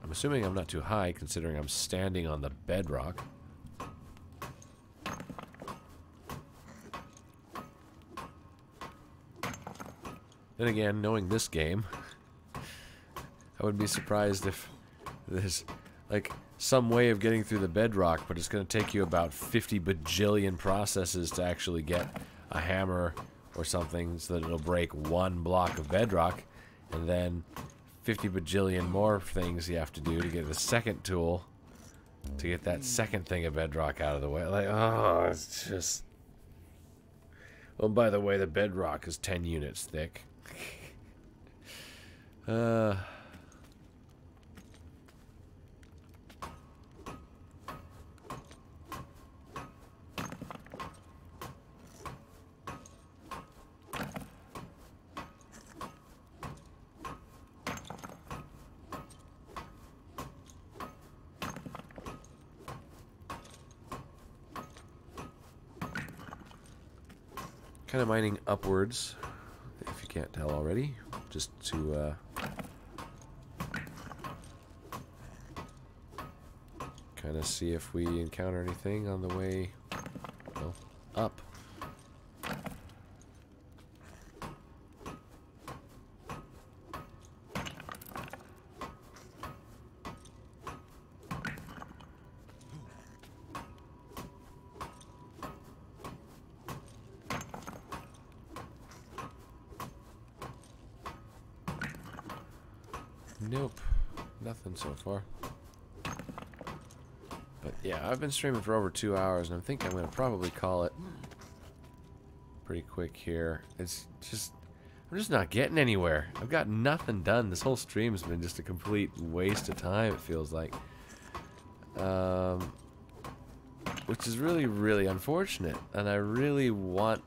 Speaker 1: I'm assuming I'm not too high, considering I'm standing on the bedrock. Then again, knowing this game, I would be surprised if there's like some way of getting through the bedrock, but it's going to take you about 50 bajillion processes to actually get a hammer or something so that it'll break one block of bedrock, and then 50 bajillion more things you have to do to get the second tool to get that second thing of bedrock out of the way. Like, oh, it's just... Oh, by the way, the bedrock is 10 units thick. kind of mining upwards, if you can't tell already, just to kind of see if we encounter anything on the way, well, up. Nope, nothing so far. But yeah, I've been streaming for over 2 hours, and I think I'm going to probably call it pretty quick here. It's just, I'm just not getting anywhere. I've got nothing done. This whole stream has been just a complete waste of time, it feels like. Which is really, really unfortunate. And I really want...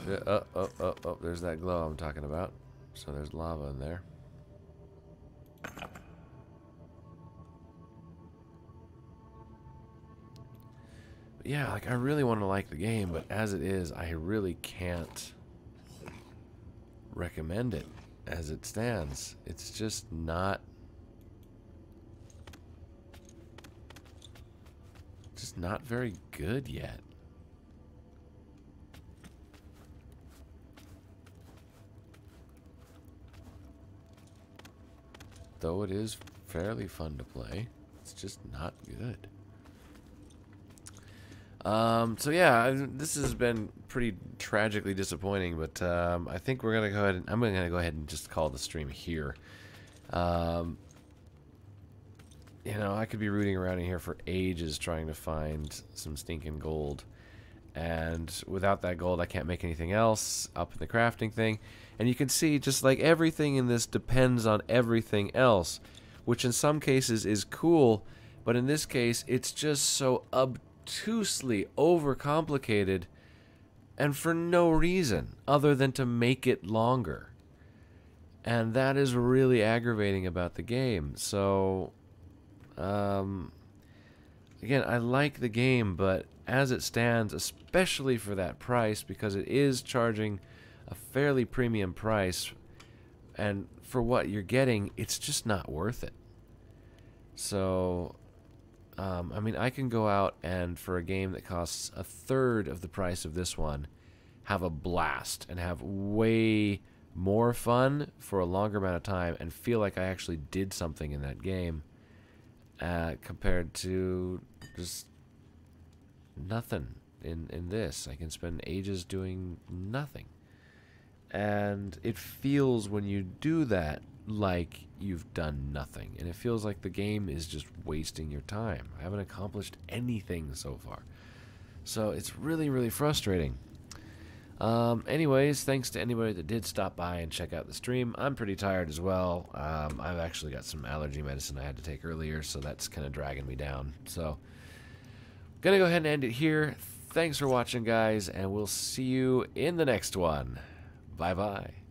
Speaker 1: Oh, there's that glow I'm talking about. So there's lava in there. Yeah, like I really want to like the game, but as it is, I really can't recommend it as it stands. It's just not very good yet. Though it is fairly fun to play, it's just not good. So yeah, this has been pretty tragically disappointing, but I think we're gonna go ahead and I'm gonna go ahead and just call the stream here. You know, I could be rooting around in here for ages trying to find some stinking gold, and without that gold, I can't make anything else up in the crafting thing. And you can see, just like everything in this depends on everything else, which in some cases is cool, but in this case, it's just so obtusely overcomplicated and for no reason other than to make it longer. And that is really aggravating about the game. So again, I like the game, but as it stands, especially for that price, because it is charging a fairly premium price, and for what you're getting, it's just not worth it. So I mean, I can go out and for a game that costs a third of the price of this one, have a blast and have way more fun for a longer amount of time and feel like I actually did something in that game, compared to just nothing in this. I can spend ages doing nothing. And it feels when you do that like you've done nothing, and it feels like the game is just wasting your time. I haven't accomplished anything so far, so it's really, really frustrating. Anyways, thanks to anybody that did stop by and check out the stream. I'm pretty tired as well. I've actually got some allergy medicine I had to take earlier, so that's kind of dragging me down. So gonna go ahead and end it here. Thanks for watching, guys, and we'll see you in the next one. Bye bye.